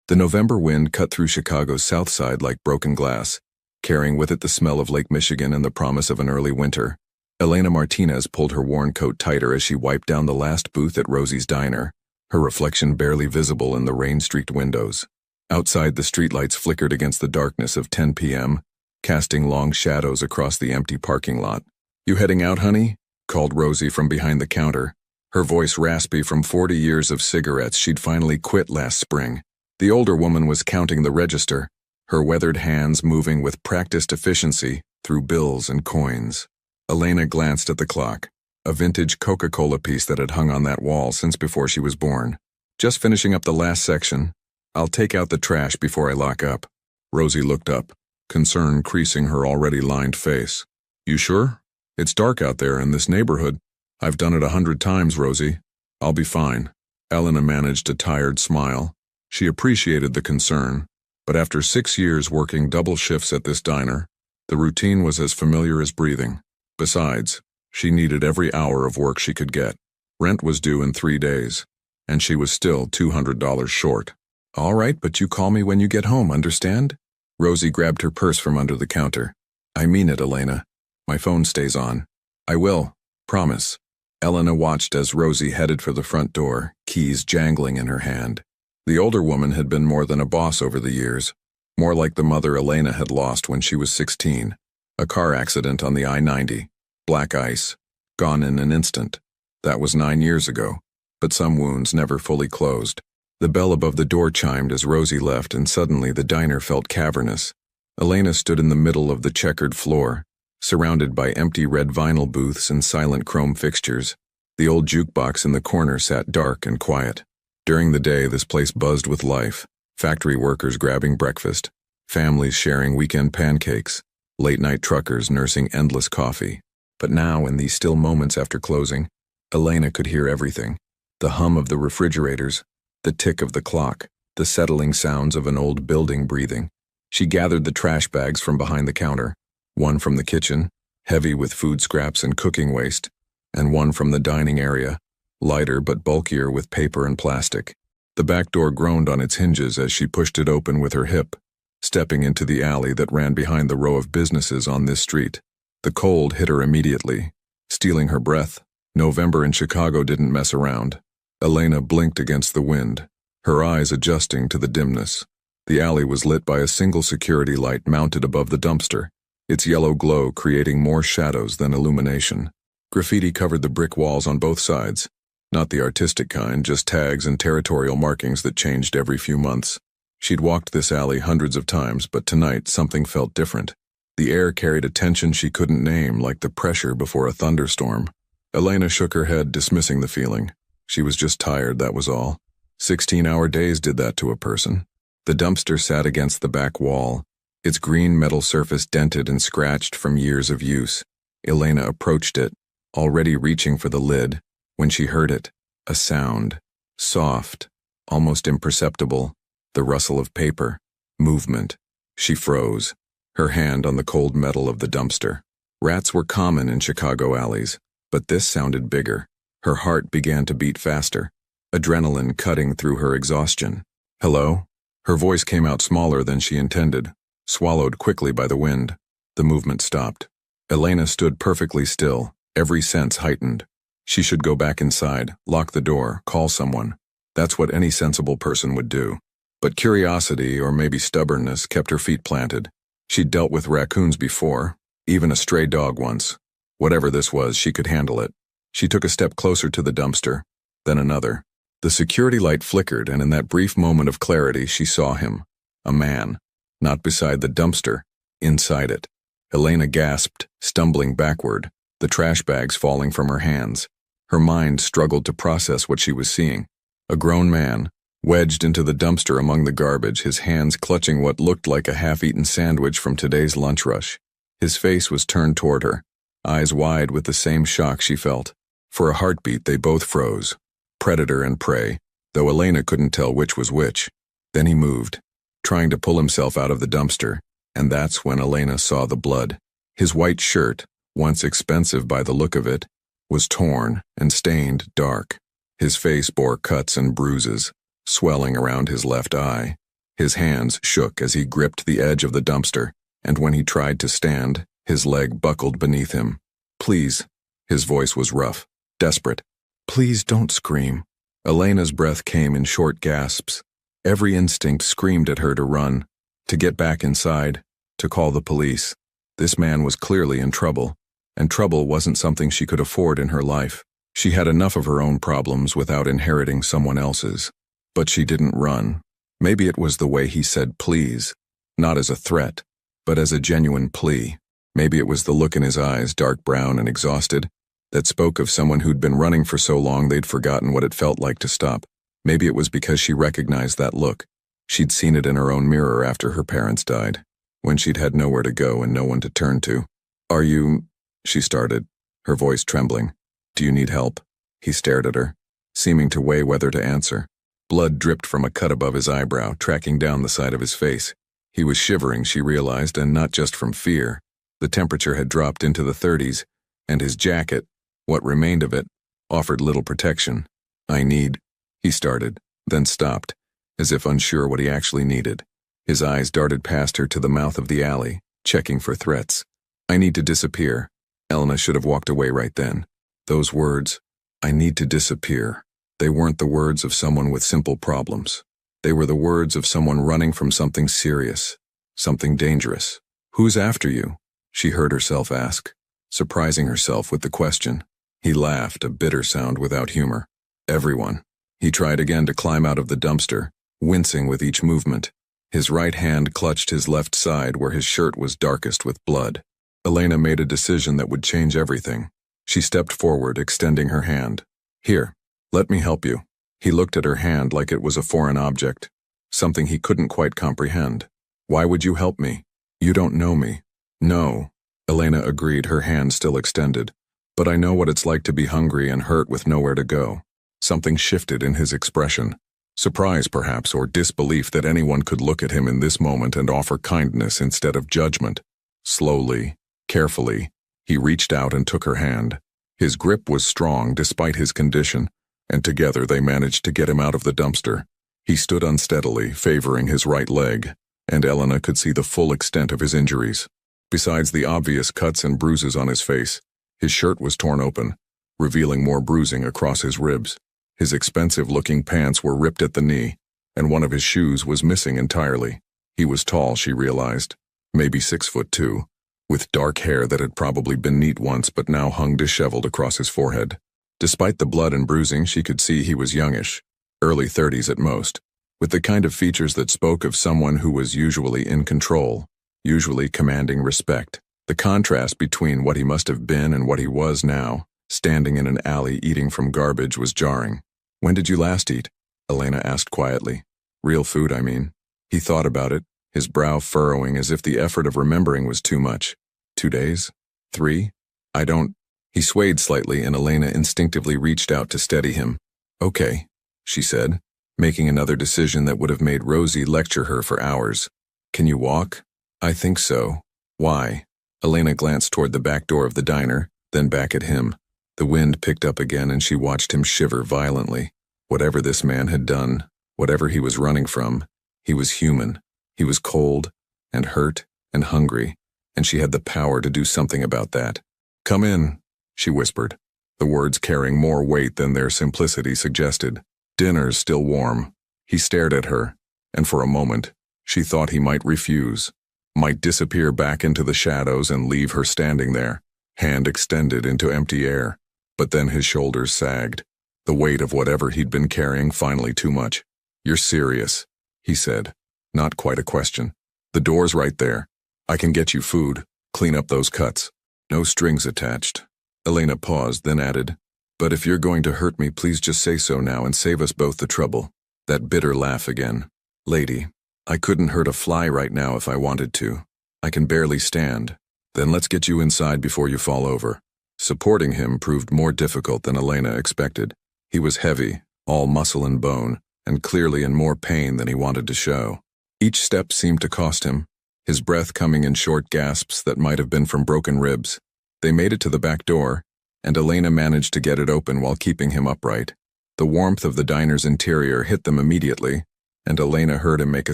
The November wind cut through Chicago's south side like broken glass, carrying with it the smell of Lake Michigan and the promise of an early winter. Elena Martinez pulled her worn coat tighter as she wiped down the last booth at Rosie's diner, her reflection barely visible in the rain-streaked windows. Outside, the streetlights flickered against the darkness of 10 p.m., casting long shadows across the empty parking lot. "You heading out, honey?" called Rosie from behind the counter, her voice raspy from 40 years of cigarettes she'd finally quit last spring. The older woman was counting the register, her weathered hands moving with practiced efficiency through bills and coins. Elena glanced at the clock, a vintage Coca-Cola piece that had hung on that wall since before she was born. "Just finishing up the last section. I'll take out the trash before I lock up." Rosie looked up, concern creasing her already lined face. "You sure? It's dark out there in this neighborhood." "I've done it 100 times, Rosie. I'll be fine." Elena managed a tired smile. She appreciated the concern, but after 6 years working double shifts at this diner, the routine was as familiar as breathing. Besides, she needed every hour of work she could get. Rent was due in 3 days, and she was still $200 short. "All right, but you call me when you get home, understand?" Rosie grabbed her purse from under the counter. "I mean it, Elena. My phone stays on." "I will. Promise." Elena watched as Rosie headed for the front door, keys jangling in her hand. The older woman had been more than a boss over the years, more like the mother Elena had lost when she was 16. A car accident on the I-90, black ice, gone in an instant. That was 9 years ago, but some wounds never fully closed. The bell above the door chimed as Rosie left, and suddenly the diner felt cavernous. Elena stood in the middle of the checkered floor, surrounded by empty red vinyl booths and silent chrome fixtures. The old jukebox in the corner sat dark and quiet. During the day, this place buzzed with life. Factory workers grabbing breakfast, families sharing weekend pancakes, late-night truckers nursing endless coffee. But now, in these still moments after closing, Elena could hear everything. The hum of the refrigerators, the tick of the clock, the settling sounds of an old building breathing. She gathered the trash bags from behind the counter, one from the kitchen, heavy with food scraps and cooking waste, and one from the dining area, lighter but bulkier with paper and plastic. The back door groaned on its hinges as she pushed it open with her hip, stepping into the alley that ran behind the row of businesses on this street. The cold hit her immediately, stealing her breath. November in Chicago didn't mess around. Elena blinked against the wind, her eyes adjusting to the dimness. The alley was lit by a single security light mounted above the dumpster, its yellow glow creating more shadows than illumination. Graffiti covered the brick walls on both sides. Not the artistic kind, just tags and territorial markings that changed every few months. She'd walked this alley hundreds of times, but tonight something felt different. The air carried a tension she couldn't name, like the pressure before a thunderstorm. Elena shook her head, dismissing the feeling. She was just tired, that was all. 16-hour days did that to a person. The dumpster sat against the back wall, its green metal surface dented and scratched from years of use. Elena approached it, already reaching for the lid, when she heard it, a sound, soft, almost imperceptible, the rustle of paper, movement. She froze, her hand on the cold metal of the dumpster. Rats were common in Chicago alleys, but this sounded bigger. Her heart began to beat faster, adrenaline cutting through her exhaustion. "Hello?" Her voice came out smaller than she intended, swallowed quickly by the wind. The movement stopped. Elena stood perfectly still, every sense heightened. She should go back inside, lock the door, call someone. That's what any sensible person would do. But curiosity, or maybe stubbornness, kept her feet planted. She'd dealt with raccoons before, even a stray dog once. Whatever this was, she could handle it. She took a step closer to the dumpster, then another. The security light flickered, and in that brief moment of clarity, she saw him. A man, not beside the dumpster, inside it. Elena gasped, stumbling backward, the trash bags falling from her hands. Her mind struggled to process what she was seeing. A grown man, wedged into the dumpster among the garbage, his hands clutching what looked like a half-eaten sandwich from today's lunch rush. His face was turned toward her, eyes wide with the same shock she felt. For a heartbeat, they both froze, predator and prey, though Elena couldn't tell which was which. Then he moved, trying to pull himself out of the dumpster, and that's when Elena saw the blood. His white shirt, once expensive by the look of it, was torn and stained dark. His face bore cuts and bruises, swelling around his left eye. His hands shook as he gripped the edge of the dumpster, and when he tried to stand, his leg buckled beneath him. "Please." His voice was rough, desperate. "Please don't scream." Elena's breath came in short gasps. Every instinct screamed at her to run, to get back inside, to call the police. This man was clearly in trouble, and trouble wasn't something she could afford in her life. She had enough of her own problems without inheriting someone else's. But she didn't run. Maybe it was the way he said please, not as a threat, but as a genuine plea. Maybe it was the look in his eyes, dark brown and exhausted, that spoke of someone who'd been running for so long they'd forgotten what it felt like to stop. Maybe it was because she recognized that look. She'd seen it in her own mirror after her parents died, when she'd had nowhere to go and no one to turn to. "Are you—" she started, her voice trembling. "Do you need help?" He stared at her, seeming to weigh whether to answer. Blood dripped from a cut above his eyebrow, tracking down the side of his face. He was shivering, she realized, and not just from fear. The temperature had dropped into the 30s, and his jacket, what remained of it, offered little protection. "I need—" he started, then stopped, as if unsure what he actually needed. His eyes darted past her to the mouth of the alley, checking for threats. "I need to disappear." Elena should have walked away right then. Those words, "I need to disappear," they weren't the words of someone with simple problems. They were the words of someone running from something serious, something dangerous. "Who's after you?" she heard herself ask, surprising herself with the question. He laughed, a bitter sound without humor. "Everyone." He tried again to climb out of the dumpster, wincing with each movement. His right hand clutched his left side where his shirt was darkest with blood. Elena made a decision that would change everything. She stepped forward, extending her hand. "Here, let me help you." He looked at her hand like it was a foreign object, something he couldn't quite comprehend. "Why would you help me? You don't know me." "No," Elena agreed, her hand still extended. "But I know what it's like to be hungry and hurt with nowhere to go." Something shifted in his expression. Surprise, perhaps, or disbelief that anyone could look at him in this moment and offer kindness instead of judgment. Slowly, carefully, he reached out and took her hand. His grip was strong despite his condition, and together they managed to get him out of the dumpster. He stood unsteadily, favoring his right leg, and Elena could see the full extent of his injuries. Besides the obvious cuts and bruises on his face, his shirt was torn open, revealing more bruising across his ribs. His expensive-looking pants were ripped at the knee, and one of his shoes was missing entirely. He was tall, she realized, maybe 6'2", with dark hair that had probably been neat once but now hung disheveled across his forehead. Despite the blood and bruising, she could see he was youngish, early 30s at most, with the kind of features that spoke of someone who was usually in control, usually commanding respect. The contrast between what he must have been and what he was now, standing in an alley eating from garbage, was jarring. "When did you last eat?" Elena asked quietly. "Real food, I mean." He thought about it, his brow furrowing as if the effort of remembering was too much. 2 days? 3? I don't... He swayed slightly and Elena instinctively reached out to steady him. "Okay," she said, making another decision that would have made Rosie lecture her for hours. "Can you walk?" "I think so." "Why?" Elena glanced toward the back door of the diner, then back at him. The wind picked up again and she watched him shiver violently. Whatever this man had done, whatever he was running from, he was human. He was cold and hurt and hungry, and she had the power to do something about that. "Come in," she whispered, the words carrying more weight than their simplicity suggested. "Dinner's still warm." He stared at her, and for a moment, she thought he might refuse, might disappear back into the shadows and leave her standing there, hand extended into empty air. But then his shoulders sagged, the weight of whatever he'd been carrying finally too much. "You're serious," he said, not quite a question. "The door's right there. I can get you food, clean up those cuts. No strings attached." Elena paused, then added, "But if you're going to hurt me, please just say so now and save us both the trouble." That bitter laugh again. "Lady, I couldn't hurt a fly right now if I wanted to. I can barely stand. Then let's get you inside before you fall over." Supporting him proved more difficult than Elena expected. He was heavy, all muscle and bone, and clearly in more pain than he wanted to show. Each step seemed to cost him, his breath coming in short gasps that might have been from broken ribs. They made it to the back door, and Elena managed to get it open while keeping him upright. The warmth of the diner's interior hit them immediately, and Elena heard him make a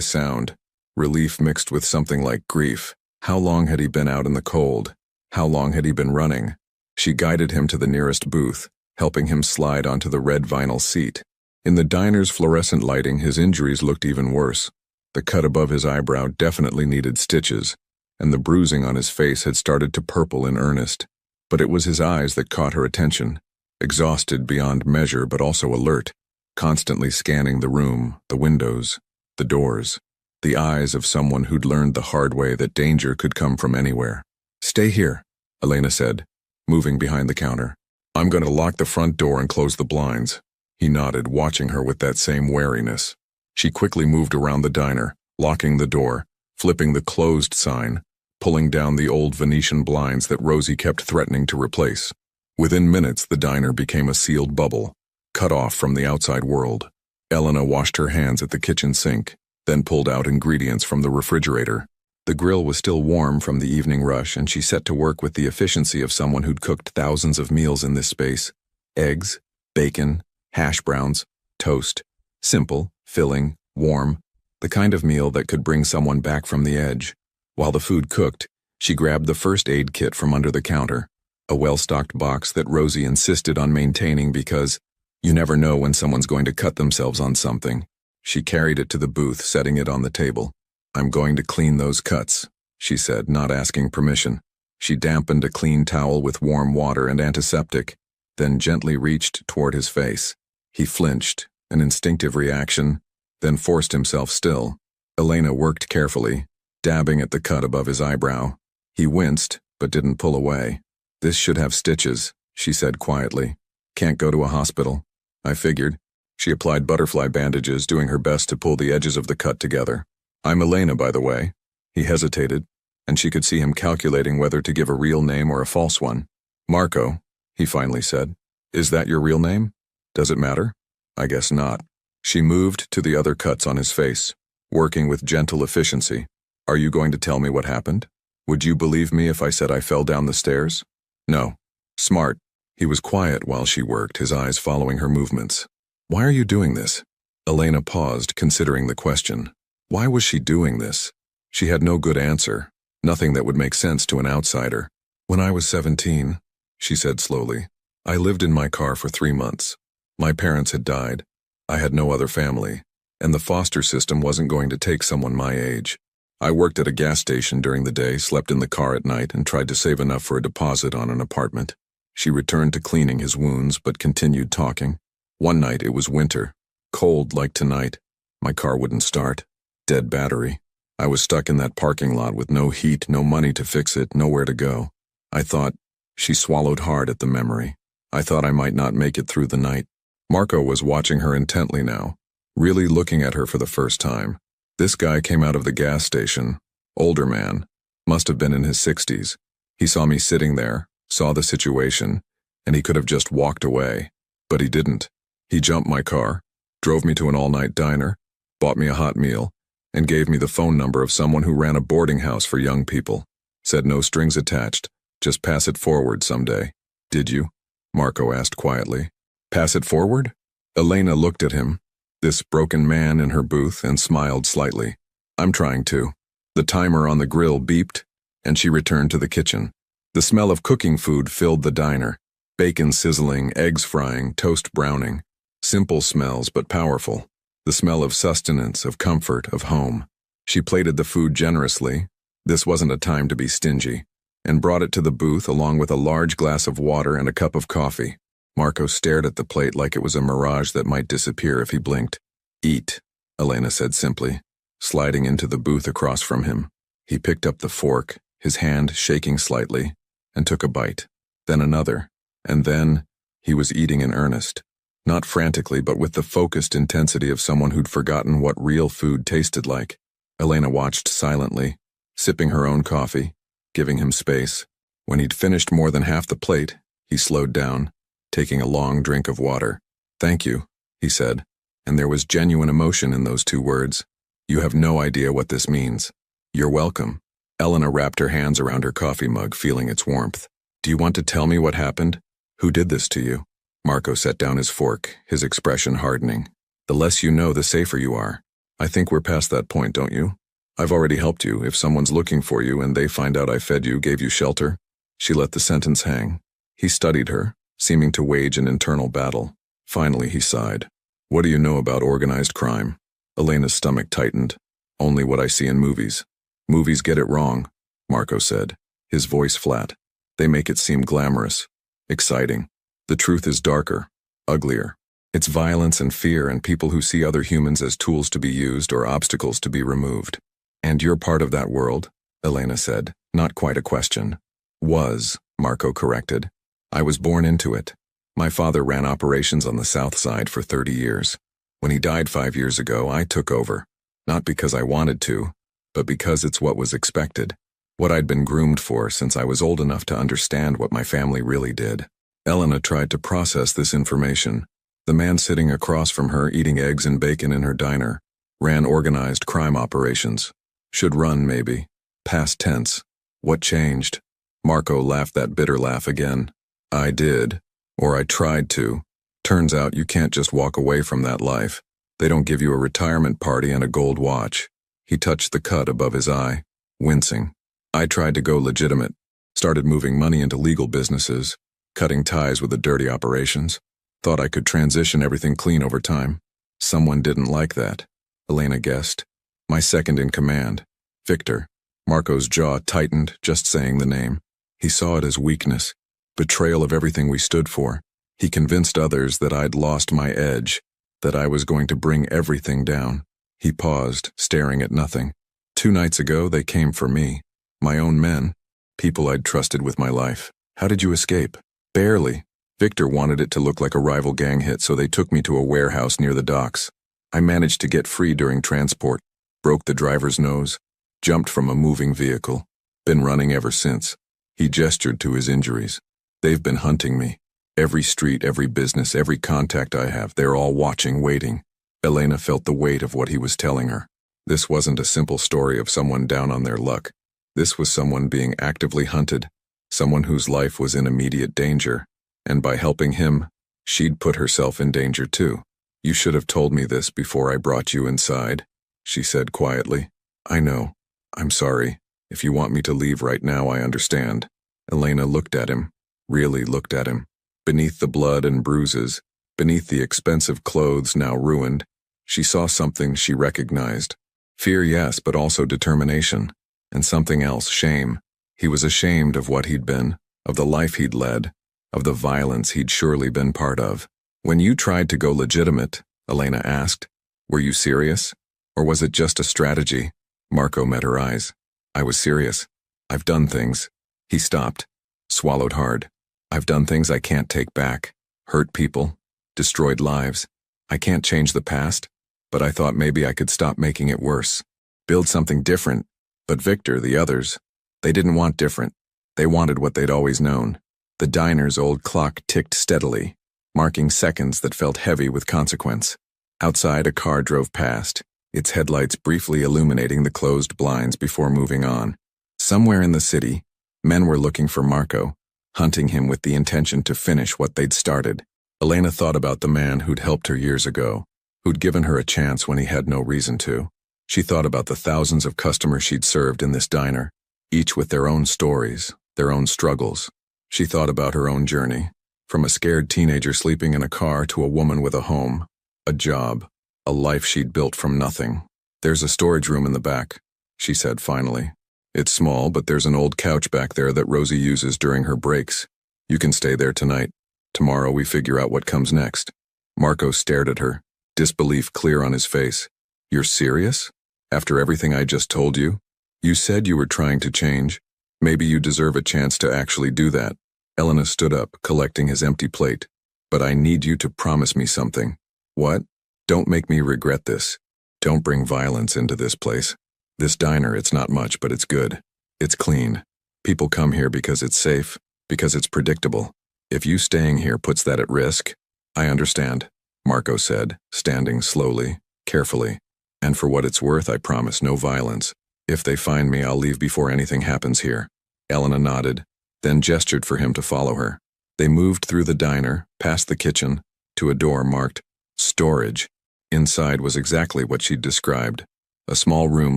sound, relief mixed with something like grief. How long had he been out in the cold? How long had he been running? She guided him to the nearest booth, helping him slide onto the red vinyl seat. In the diner's fluorescent lighting, his injuries looked even worse. The cut above his eyebrow definitely needed stitches, and the bruising on his face had started to purple in earnest. But it was his eyes that caught her attention, exhausted beyond measure but also alert, constantly scanning the room, the windows, the doors, the eyes of someone who'd learned the hard way that danger could come from anywhere. "Stay here," Elena said, moving behind the counter. "I'm going to lock the front door and close the blinds." He nodded, watching her with that same wariness. She quickly moved around the diner, locking the door, flipping the closed sign, pulling down the old Venetian blinds that Rosie kept threatening to replace. Within minutes, the diner became a sealed bubble, cut off from the outside world. Elena washed her hands at the kitchen sink, then pulled out ingredients from the refrigerator. The grill was still warm from the evening rush, and she set to work with the efficiency of someone who'd cooked thousands of meals in this space. Eggs, bacon, hash browns, toast. Simple, filling, warm. The kind of meal that could bring someone back from the edge. While the food cooked, she grabbed the first aid kit from under the counter, a well-stocked box that Rosie insisted on maintaining because you never know when someone's going to cut themselves on something. She carried it to the booth, setting it on the table. "I'm going to clean those cuts," she said, not asking permission. She dampened a clean towel with warm water and antiseptic, then gently reached toward his face. He flinched, an instinctive reaction, then forced himself still. Elena worked carefully, dabbing at the cut above his eyebrow. He winced, but didn't pull away. "This should have stitches," she said quietly. "Can't go to a hospital." "I figured." She applied butterfly bandages, doing her best to pull the edges of the cut together. "I'm Elena, by the way." He hesitated, and she could see him calculating whether to give a real name or a false one. "Marco," he finally said. "Is that your real name? Does it matter?" "I guess not." She moved to the other cuts on his face, working with gentle efficiency. "Are you going to tell me what happened? Would you believe me if I said I fell down the stairs?" "No." "Smart." He was quiet while she worked, his eyes following her movements. "Why are you doing this?" Elena paused, considering the question. Why was she doing this? She had no good answer, nothing that would make sense to an outsider. "When I was 17, she said slowly, "I lived in my car for 3 months. My parents had died. I had no other family, and the foster system wasn't going to take someone my age. I worked at a gas station during the day, slept in the car at night, and tried to save enough for a deposit on an apartment." She returned to cleaning his wounds, but continued talking. "One night it was winter, cold like tonight. My car wouldn't start. Dead battery. I was stuck in that parking lot with no heat, no money to fix it, nowhere to go. I thought," she swallowed hard at the memory, "I thought I might not make it through the night." Marco was watching her intently now, really looking at her for the first time. This guy came out of the gas station, older man, must have been in his 60s. He saw me sitting there, saw the situation, and he could have just walked away. But he didn't. He jumped my car, drove me to an all-night diner, bought me a hot meal, and gave me the phone number of someone who ran a boarding house for young people. Said no strings attached, just pass it forward someday. "Did you?" Marco asked quietly. "Pass it forward?" Elena looked at him, this broken man in her booth, and smiled slightly. "I'm trying to." The timer on the grill beeped, and she returned to the kitchen. The smell of cooking food filled the diner. Bacon sizzling, eggs frying, toast browning. Simple smells, but powerful. The smell of sustenance, of comfort, of home. She plated the food generously. This wasn't a time to be stingy, and brought it to the booth along with a large glass of water and a cup of coffee. Marco stared at the plate like it was a mirage that might disappear if he blinked. "Eat," Elena said simply, sliding into the booth across from him. He picked up the fork, his hand shaking slightly, and took a bite. Then another, and then he was eating in earnest. Not frantically, but with the focused intensity of someone who'd forgotten what real food tasted like. Elena watched silently, sipping her own coffee, giving him space. When he'd finished more than half the plate, he slowed down, taking a long drink of water. "Thank you," he said, and there was genuine emotion in those 2 words. "You have no idea what this means." "You're welcome." Elena wrapped her hands around her coffee mug, feeling its warmth. "Do you want to tell me what happened? Who did this to you?" Marco set down his fork, his expression hardening. "The less you know, the safer you are." I think we're past that point, don't you? I've already helped you. If someone's looking for you and they find out I fed you, gave you shelter. She let the sentence hang. He studied her, seeming to wage an internal battle. Finally, he sighed. What do you know about organized crime? Elena's stomach tightened. Only what I see in movies. Movies get it wrong, Marco said, his voice flat. They make it seem glamorous, exciting. The truth is darker, uglier. It's violence and fear and people who see other humans as tools to be used or obstacles to be removed. And you're part of that world, Elena said, not quite a question. Was, Marco corrected. I was born into it. My father ran operations on the South Side for 30 years. When he died 5 years ago, I took over. Not because I wanted to, but because it's what was expected. What I'd been groomed for since I was old enough to understand what my family really did. Elena tried to process this information. The man sitting across from her eating eggs and bacon in her diner ran organized crime operations. Should run, maybe. Past tense. What changed? Marco laughed that bitter laugh again. I did. Or I tried to. Turns out you can't just walk away from that life. They don't give you a retirement party and a gold watch. He touched the cut above his eye, wincing. I tried to go legitimate. Started moving money into legal businesses, cutting ties with the dirty operations. Thought I could transition everything clean over time. Someone didn't like that, Elena guessed. My second in command, Victor. Marco's jaw tightened just saying the name. He saw it as weakness, betrayal of everything we stood for. He convinced others that I'd lost my edge, that I was going to bring everything down. He paused, staring at nothing. 2 nights ago, they came for me. My own men, people I'd trusted with my life. How did you escape? Barely. Victor wanted it to look like a rival gang hit, so they took me to a warehouse near the docks. I managed to get free during transport, broke the driver's nose, jumped from a moving vehicle. Been running ever since. He gestured to his injuries. They've been hunting me. Every street, every business, every contact I have, they're all watching, waiting. Elena felt the weight of what he was telling her. This wasn't a simple story of someone down on their luck. This was someone being actively hunted, someone whose life was in immediate danger. And by helping him, she'd put herself in danger too. You should have told me this before I brought you inside, she said quietly. I know. I'm sorry. If you want me to leave right now, I understand. Elena looked at him, really looked at him. Beneath the blood and bruises, beneath the expensive clothes now ruined, she saw something she recognized. Fear, yes, but also determination. And something else, shame. He was ashamed of what he'd been, of the life he'd led, of the violence he'd surely been part of. When you tried to go legitimate, Elena asked, were you serious? Or was it just a strategy? Marco met her eyes. I was serious. I've done things. He stopped, swallowed hard. I've done things I can't take back. Hurt people, destroyed lives. I can't change the past, but I thought maybe I could stop making it worse. Build something different. But Victor, the others, they didn't want different. They wanted what they'd always known. The diner's old clock ticked steadily, marking seconds that felt heavy with consequence. Outside, a car drove past, its headlights briefly illuminating the closed blinds before moving on. Somewhere in the city, men were looking for Marco, hunting him with the intention to finish what they'd started. Elena thought about the man who'd helped her years ago, who'd given her a chance when he had no reason to. She thought about the thousands of customers she'd served in this diner, each with their own stories, their own struggles. She thought about her own journey, from a scared teenager sleeping in a car to a woman with a home, a job, a life she'd built from nothing. There's a storage room in the back, she said finally. It's small, but there's an old couch back there that Rosie uses during her breaks. You can stay there tonight. Tomorrow we figure out what comes next. Marco stared at her, disbelief clear on his face. You're serious? After everything I just told you? You said you were trying to change. Maybe you deserve a chance to actually do that. Elena stood up, collecting his empty plate. But I need you to promise me something. What? Don't make me regret this. Don't bring violence into this place. This diner, it's not much, but it's good. It's clean. People come here because it's safe, because it's predictable. If you staying here puts that at risk, I understand, Marco said, standing slowly, carefully. And for what it's worth, I promise no violence. If they find me, I'll leave before anything happens here. Elena nodded, then gestured for him to follow her. They moved through the diner, past the kitchen, to a door marked storage. Inside was exactly what she'd described. A small room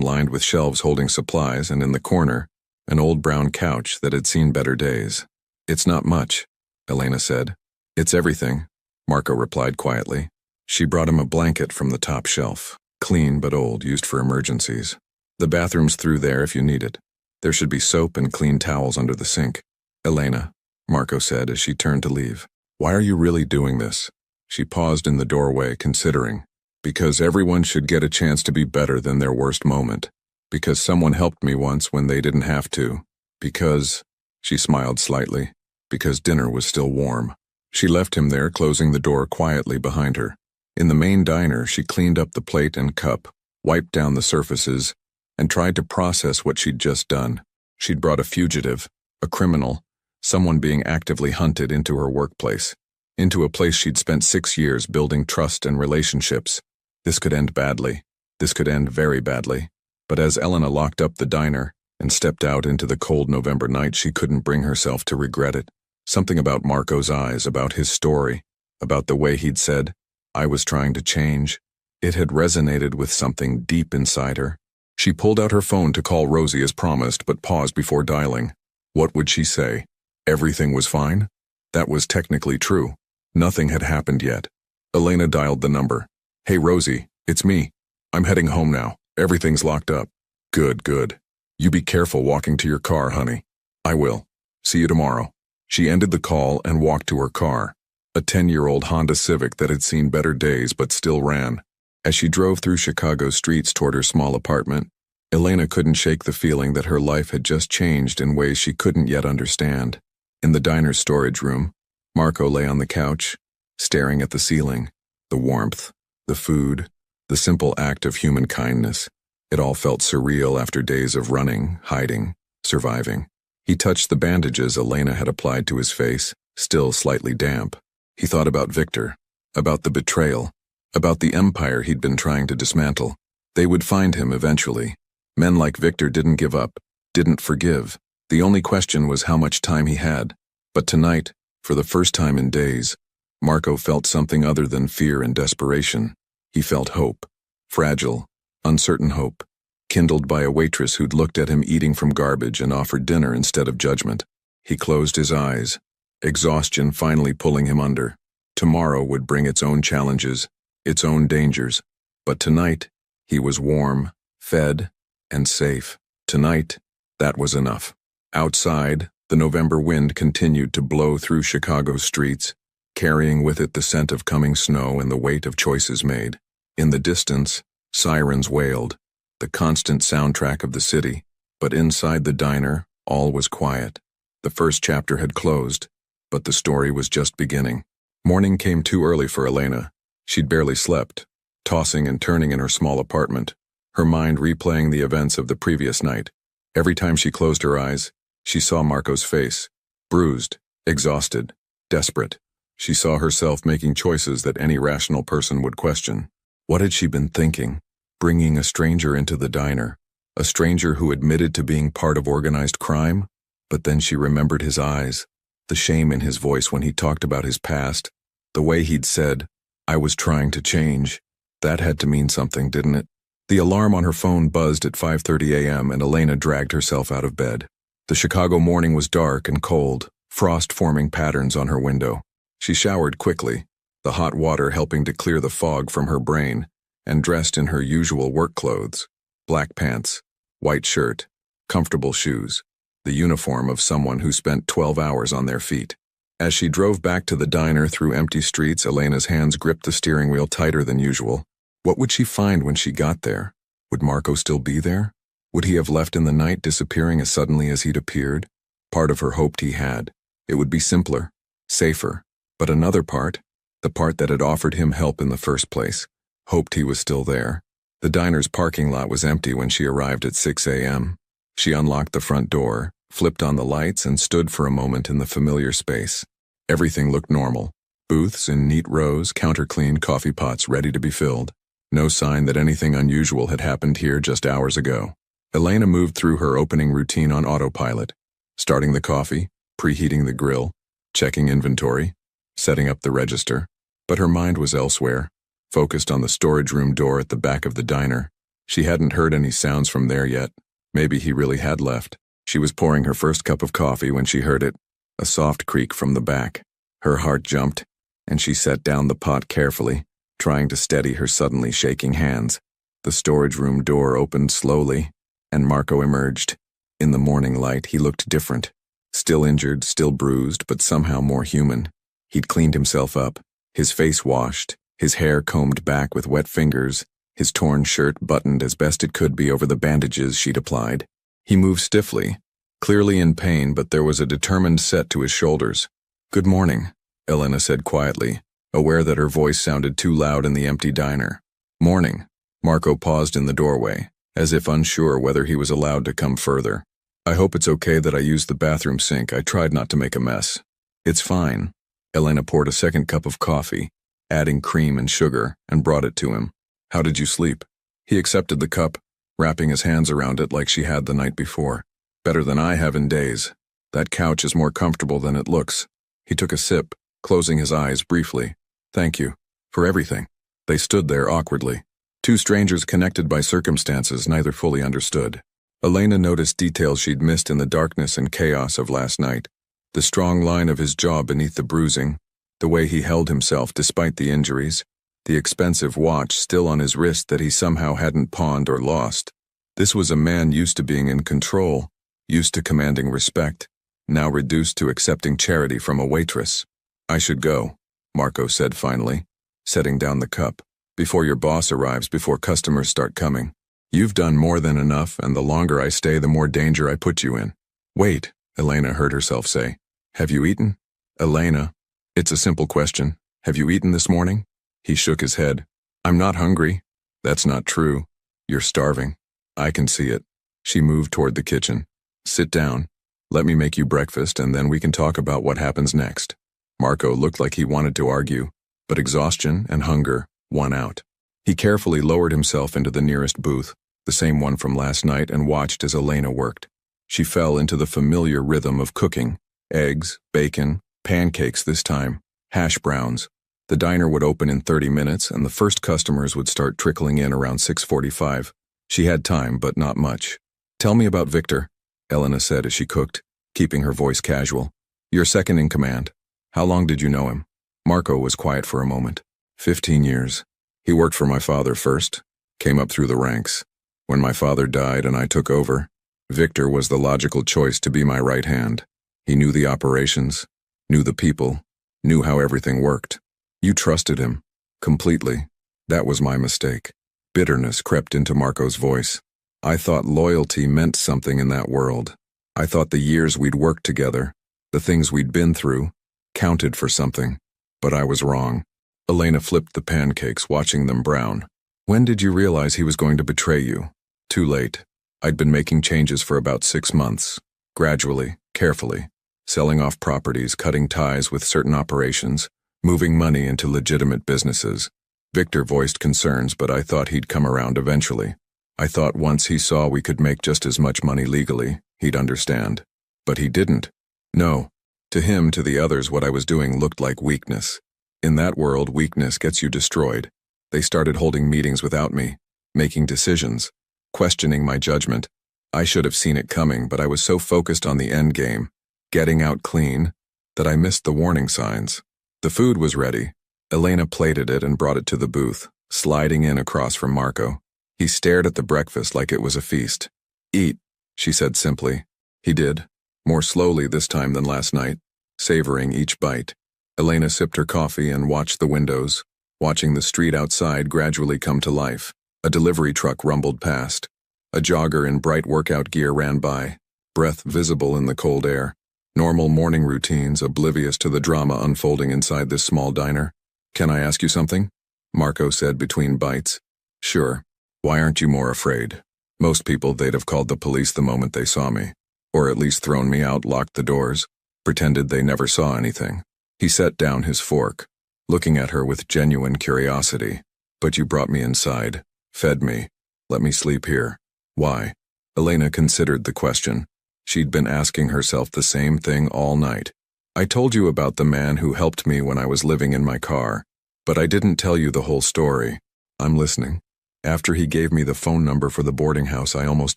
lined with shelves holding supplies, and in the corner, an old brown couch that had seen better days. "It's not much," Elena said. "It's everything," Marco replied quietly. She brought him a blanket from the top shelf, clean but old, used for emergencies. "The bathroom's through there if you need it. There should be soap and clean towels under the sink." "Elena," Marco said as she turned to leave, "why are you really doing this?" She paused in the doorway, considering. "Because everyone should get a chance to be better than their worst moment. Because someone helped me once when they didn't have to. Because," she smiled slightly, "because dinner was still warm." She left him there, closing the door quietly behind her. In the main diner, she cleaned up the plate and cup, wiped down the surfaces, and tried to process what she'd just done. She'd brought a fugitive, a criminal, someone being actively hunted into her workplace, into a place she'd spent 6 years building trust and relationships. This could end badly. This could end very badly. But as Elena locked up the diner and stepped out into the cold November night, she couldn't bring herself to regret it. Something about Marco's eyes, about his story, about the way he'd said, "I was trying to change." It had resonated with something deep inside her. She pulled out her phone to call Rosie as promised, but paused before dialing. What would she say? Everything was fine? That was technically true. Nothing had happened yet. Elena dialed the number. "Hey Rosie, it's me. I'm heading home now. Everything's locked up." "Good, good. You be careful walking to your car, honey." "I will. See you tomorrow." She ended the call and walked to her car, a 10-year-old Honda Civic that had seen better days but still ran. As she drove through Chicago's streets toward her small apartment, Elena couldn't shake the feeling that her life had just changed in ways she couldn't yet understand. In the diner's storage room, Marco lay on the couch, staring at the ceiling. The warmth, the food, the simple act of human kindness. It all felt surreal after days of running, hiding, surviving. He touched the bandages Elena had applied to his face, still slightly damp. He thought about Victor, about the betrayal, about the empire he'd been trying to dismantle. They would find him eventually. Men like Victor didn't give up, didn't forgive. The only question was how much time he had. But tonight, for the first time in days, Marco felt something other than fear and desperation. He felt hope. Fragile, uncertain hope, kindled by a waitress who'd looked at him eating from garbage and offered dinner instead of judgment. He closed his eyes, exhaustion finally pulling him under. Tomorrow would bring its own challenges, its own dangers. But tonight, he was warm, fed, and safe. Tonight, that was enough. Outside, the November wind continued to blow through Chicago's streets, carrying with it the scent of coming snow and the weight of choices made. In the distance, sirens wailed, the constant soundtrack of the city. But inside the diner, all was quiet. The first chapter had closed, but the story was just beginning. Morning came too early for Elena. She'd barely slept, tossing and turning in her small apartment, her mind replaying the events of the previous night. Every time she closed her eyes, she saw Marco's face, bruised, exhausted, desperate. She saw herself making choices that any rational person would question. What had she been thinking? Bringing a stranger into the diner, a stranger who admitted to being part of organized crime? But then she remembered his eyes, the shame in his voice when he talked about his past, the way he'd said, "I was trying to change." That had to mean something, didn't it? The alarm on her phone buzzed at 5:30 a.m. and Elena dragged herself out of bed. The Chicago morning was dark and cold, frost forming patterns on her window. She showered quickly, the hot water helping to clear the fog from her brain, and dressed in her usual work clothes, black pants, white shirt, comfortable shoes, the uniform of someone who spent 12 hours on their feet. As she drove back to the diner through empty streets, Elena's hands gripped the steering wheel tighter than usual. What would she find when she got there? Would Marco still be there? Would he have left in the night, disappearing as suddenly as he'd appeared? Part of her hoped he had. It would be simpler, safer. But another part, the part that had offered him help in the first place, hoped he was still there. The diner's parking lot was empty when she arrived at 6 a.m. She unlocked the front door, flipped on the lights, and stood for a moment in the familiar space. Everything looked normal. Booths in neat rows, counter-cleaned coffee pots ready to be filled. No sign that anything unusual had happened here just hours ago. Elena moved through her opening routine on autopilot, starting the coffee, preheating the grill, checking inventory, setting up the register. But her mind was elsewhere. focused on the storage room door at the back of the diner. She hadn't heard any sounds from there yet. Maybe he really had left. She was pouring her first cup of coffee when she heard it, a soft creak from the back. Her heart jumped, and she set down the pot carefully, trying to steady her suddenly shaking hands. The storage room door opened slowly, and Marco emerged. In the morning light, he looked different. Still injured, still bruised, but somehow more human. He'd cleaned himself up, his face washed, his hair combed back with wet fingers, his torn shirt buttoned as best it could be over the bandages she'd applied. He moved stiffly, clearly in pain, but there was a determined set to his shoulders. "Good morning," Elena said quietly, aware that her voice sounded too loud in the empty diner. "Morning." Marco paused in the doorway, as if unsure whether he was allowed to come further. "I hope it's okay that I used the bathroom sink. I tried not to make a mess." "It's fine." Elena poured a second cup of coffee, adding cream and sugar, and brought it to him. "How did you sleep?" He accepted the cup, wrapping his hands around it like she had the night before. "Better than I have in days. That couch is more comfortable than it looks." He took a sip, closing his eyes briefly. "Thank you. For everything." They stood there awkwardly. Two strangers connected by circumstances neither fully understood. Elena noticed details she'd missed in the darkness and chaos of last night. The strong line of his jaw beneath the bruising, the way he held himself despite the injuries, the expensive watch still on his wrist that he somehow hadn't pawned or lost. This was a man used to being in control, used to commanding respect, now reduced to accepting charity from a waitress. "I should go," Marco said finally, setting down the cup. "Before your boss arrives, before customers start coming. You've done more than enough, and the longer I stay, the more danger I put you in." "Wait," Elena heard herself say. "Have you eaten?" "Elena, it's a simple question. Have you eaten this morning?" He shook his head. "I'm not hungry." "That's not true. You're starving. I can see it." She moved toward the kitchen. "Sit down. Let me make you breakfast, and then we can talk about what happens next." Marco looked like he wanted to argue, but exhaustion and hunger won out. He carefully lowered himself into the nearest booth, the same one from last night, and watched as Elena worked. She fell into the familiar rhythm of cooking. Eggs, bacon, pancakes this time, hash browns. The diner would open in 30 minutes, and the first customers would start trickling in around 6:45. She had time, but not much. "Tell me about Victor," Elena said as she cooked, keeping her voice casual. "You're second in command. How long did you know him?" Marco was quiet for a moment. 15 years. He worked for my father first, came up through the ranks. When my father died and I took over, Victor was the logical choice to be my right hand. He knew the operations, knew the people, knew how everything worked. You trusted him. Completely. That was my mistake." Bitterness crept into Marco's voice. "I thought loyalty meant something in that world. I thought the years we'd worked together, the things we'd been through, counted for something. But I was wrong." Elena flipped the pancakes, watching them brown. "When did you realize he was going to betray you?" "Too late. I'd been making changes for about 6 months. Gradually, carefully. Selling off properties, cutting ties with certain operations, moving money into legitimate businesses. Victor voiced concerns, but I thought he'd come around eventually. I thought once he saw we could make just as much money legally, he'd understand. But he didn't. No. To him, to the others, what I was doing looked like weakness. In that world, weakness gets you destroyed. They started holding meetings without me, making decisions, questioning my judgment. I should have seen it coming, but I was so focused on the end game, getting out clean, that I missed the warning signs. The food was ready. Elena plated it and brought it to the booth, sliding in across from Marco. He stared at the breakfast like it was a feast. "Eat," she said simply. He did, more slowly this time than last night, savoring each bite. Elena sipped her coffee and watched the windows, watching the street outside gradually come to life. A delivery truck rumbled past. A jogger in bright workout gear ran by, breath visible in the cold air. Normal morning routines, oblivious to the drama unfolding inside this small diner. "Can I ask you something?" Marco said between bites. "Sure. Why aren't you more afraid?" Most people, they'd have called the police the moment they saw me. Or at least thrown me out, locked the doors, pretended they never saw anything. He set down his fork, looking at her with genuine curiosity. "But you brought me inside, fed me, let me sleep here. Why?" Elena considered the question. She'd been asking herself the same thing all night. "I told you about the man who helped me when I was living in my car. But I didn't tell you the whole story. I'm listening. After he gave me the phone number for the boarding house, I almost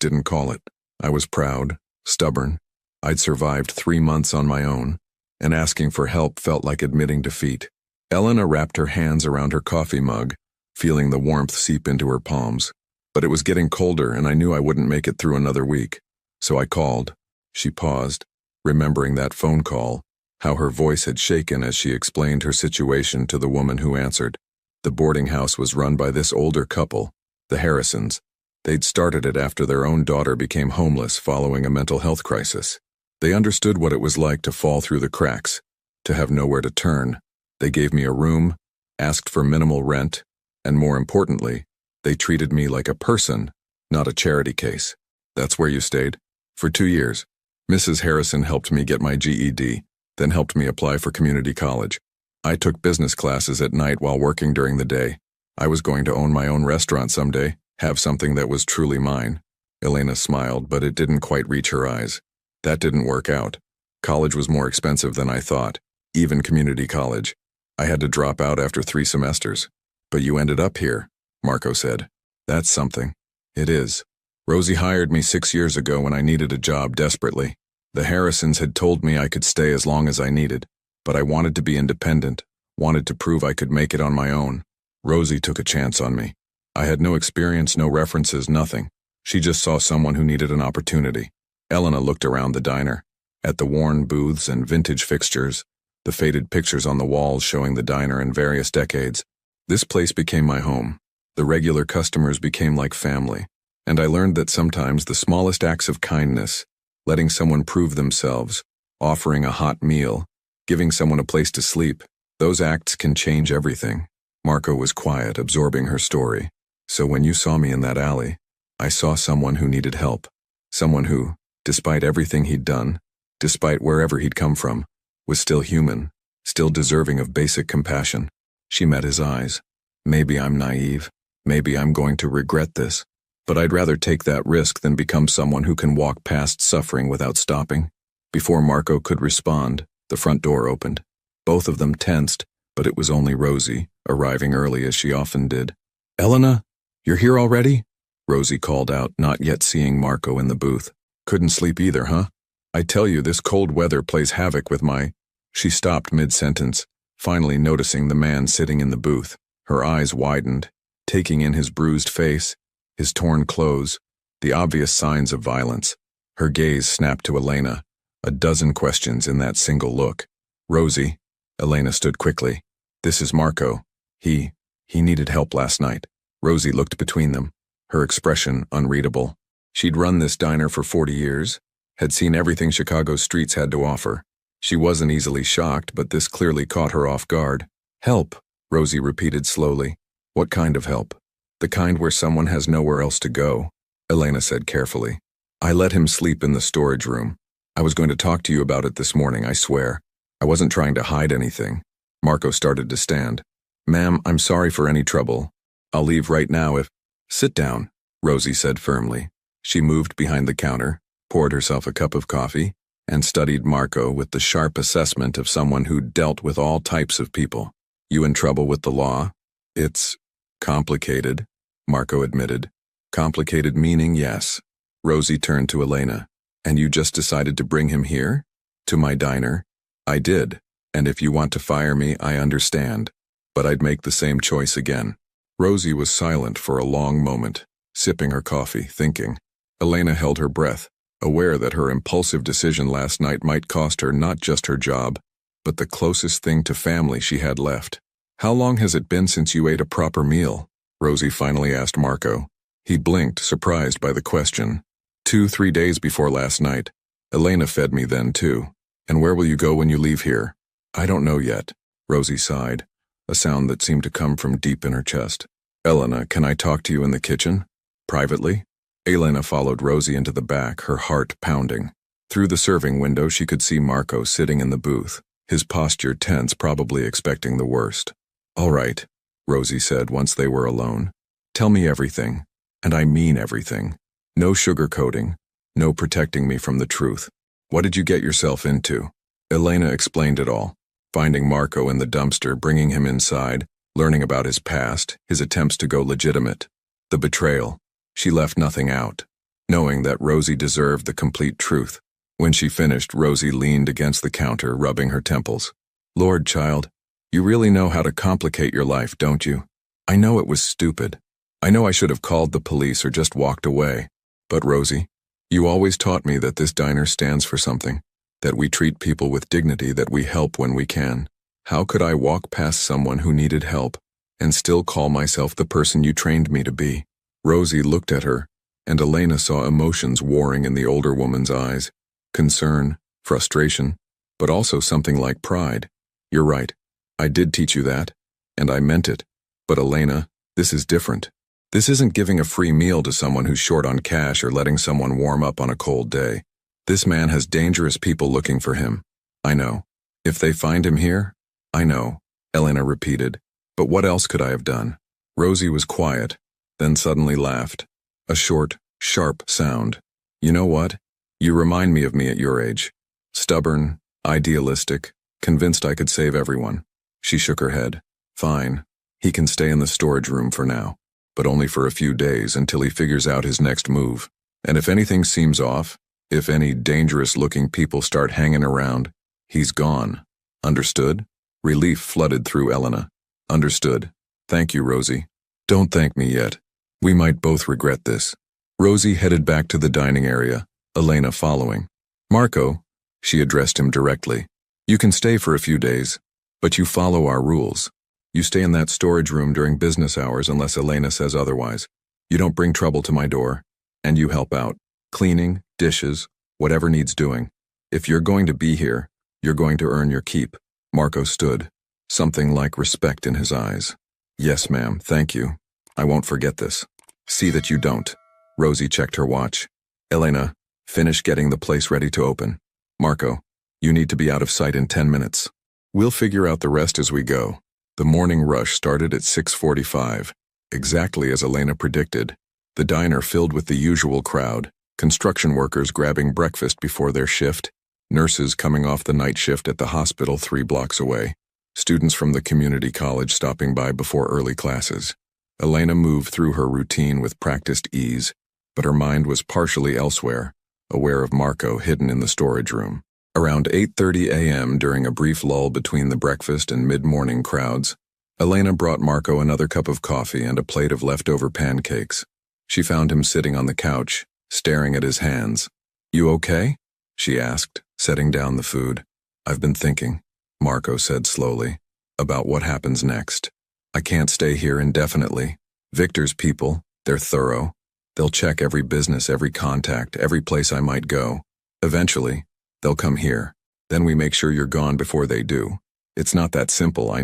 didn't call it. I was proud, stubborn. I'd survived 3 months on my own, and asking for help felt like admitting defeat. Elena wrapped her hands around her coffee mug, feeling the warmth seep into her palms. But it was getting colder, and I knew I wouldn't make it through another week. So I called. She paused, remembering that phone call, how her voice had shaken as she explained her situation to the woman who answered. The boarding house was run by this older couple, the Harrisons. They'd started it after their own daughter became homeless following a mental health crisis. They understood what it was like to fall through the cracks, to have nowhere to turn. They gave me a room, asked for minimal rent, and more importantly, they treated me like a person, not a charity case. That's where you stayed? For 2 years. Mrs. Harrison helped me get my GED, then helped me apply for community college. I took business classes at night while working during the day. I was going to own my own restaurant someday, have something that was truly mine. Elena smiled, but it didn't quite reach her eyes. That didn't work out. College was more expensive than I thought, even community college. I had to drop out after 3 semesters. But you ended up here, Marco said. That's something. It is. Rosie hired me 6 years ago when I needed a job desperately. The Harrisons had told me I could stay as long as I needed, but I wanted to be independent, wanted to prove I could make it on my own. Rosie took a chance on me. I had no experience, no references, nothing. She just saw someone who needed an opportunity. Elena looked around the diner, at the worn booths and vintage fixtures, the faded pictures on the walls showing the diner in various decades. This place became my home. The regular customers became like family, and I learned that sometimes the smallest acts of kindness, letting someone prove themselves, offering a hot meal, giving someone a place to sleep, those acts can change everything. Marco was quiet, absorbing her story. So when you saw me in that alley, I saw someone who needed help. Someone who, despite everything he'd done, despite wherever he'd come from, was still human, still deserving of basic compassion. She met his eyes. Maybe I'm naive. Maybe I'm going to regret this. But I'd rather take that risk than become someone who can walk past suffering without stopping. Before Marco could respond, the front door opened. Both of them tensed, but it was only Rosie, arriving early as she often did. Elena, you're here already? Rosie called out, not yet seeing Marco in the booth. Couldn't sleep either, huh? I tell you, this cold weather plays havoc with my... She stopped mid-sentence, finally noticing the man sitting in the booth. Her eyes widened, taking in his bruised face, his torn clothes, the obvious signs of violence. Her gaze snapped to Elena, a dozen questions in that single look. Rosie, Elena stood quickly. This is Marco. He needed help last night. Rosie looked between them, her expression unreadable. She'd run this diner for 40 years, had seen everything Chicago's streets had to offer. She wasn't easily shocked, but this clearly caught her off guard. Help, Rosie repeated slowly. What kind of help? The kind where someone has nowhere else to go, Elena said carefully. I let him sleep in the storage room. I was going to talk to you about it this morning, I swear. I wasn't trying to hide anything. Marco started to stand. Ma'am, I'm sorry for any trouble. I'll leave right now if... Sit down, Rosie said firmly. She moved behind the counter, poured herself a cup of coffee, and studied Marco with the sharp assessment of someone who'd dealt with all types of people. You in trouble with the law? It's complicated, Marco admitted. Complicated meaning, yes. Rosie turned to Elena. And you just decided to bring him here? To my diner? I did. And if you want to fire me, I understand. But I'd make the same choice again. Rosie was silent for a long moment, sipping her coffee, thinking. Elena held her breath, aware that her impulsive decision last night might cost her not just her job, but the closest thing to family she had left. How long has it been since you ate a proper meal? Rosie finally asked Marco. He blinked, surprised by the question. 2-3 days before last night. Elena fed me then, too. And where will you go when you leave here? I don't know yet. Rosie sighed, a sound that seemed to come from deep in her chest. Elena, can I talk to you in the kitchen? Privately? Elena followed Rosie into the back, her heart pounding. Through the serving window, she could see Marco sitting in the booth, his posture tense, probably expecting the worst. All right, Rosie said once they were alone. Tell me everything, and I mean everything. No sugarcoating, no protecting me from the truth. What did you get yourself into? Elena explained it all, finding Marco in the dumpster, bringing him inside, learning about his past, his attempts to go legitimate, the betrayal. She left nothing out, knowing that Rosie deserved the complete truth. When she finished, Rosie leaned against the counter, rubbing her temples. Lord, child, you really know how to complicate your life, don't you? I know it was stupid. I know I should have called the police or just walked away. But Rosie, you always taught me that this diner stands for something, that we treat people with dignity, that we help when we can. How could I walk past someone who needed help and still call myself the person you trained me to be? Rosie looked at her, and Elena saw emotions warring in the older woman's eyes. Concern, frustration, but also something like pride. You're right. I did teach you that, and I meant it. But Elena, this is different. This isn't giving a free meal to someone who's short on cash or letting someone warm up on a cold day. This man has dangerous people looking for him. I know. If they find him here, I know, Elena repeated. But what else could I have done? Rosie was quiet, then suddenly laughed. A short, sharp sound. You know what? You remind me of me at your age. Stubborn, idealistic, convinced I could save everyone. She shook her head. Fine. He can stay in the storage room for now, but only for a few days until he figures out his next move. And if anything seems off, if any dangerous-looking people start hanging around, he's gone. Understood? Relief flooded through Elena. Understood. Thank you, Rosie. Don't thank me yet. We might both regret this. Rosie headed back to the dining area, Elena following. Marco, she addressed him directly. You can stay for a few days, but you follow our rules. You stay in that storage room during business hours unless Elena says otherwise. You don't bring trouble to my door, and you help out. Cleaning, dishes, whatever needs doing. If you're going to be here, you're going to earn your keep. Marco stood, something like respect in his eyes. Yes, ma'am, thank you. I won't forget this. See that you don't. Rosie checked her watch. Elena, finish getting the place ready to open. Marco, you need to be out of sight in 10 minutes. We'll figure out the rest as we go. The morning rush started at 6:45, exactly as Elena predicted. The diner filled with the usual crowd, construction workers grabbing breakfast before their shift, nurses coming off the night shift at the hospital 3 blocks away, students from the community college stopping by before early classes. Elena moved through her routine with practiced ease, but her mind was partially elsewhere, aware of Marco hidden in the storage room. Around 8:30 a.m., during a brief lull between the breakfast and mid-morning crowds, Elena brought Marco another cup of coffee and a plate of leftover pancakes. She found him sitting on the couch, staring at his hands. You okay? She asked, setting down the food. I've been thinking, Marco said slowly, about what happens next. I can't stay here indefinitely. Victor's people, they're thorough. They'll check every business, every contact, every place I might go. Eventually, they'll come here. Then we make sure you're gone before they do. It's not that simple.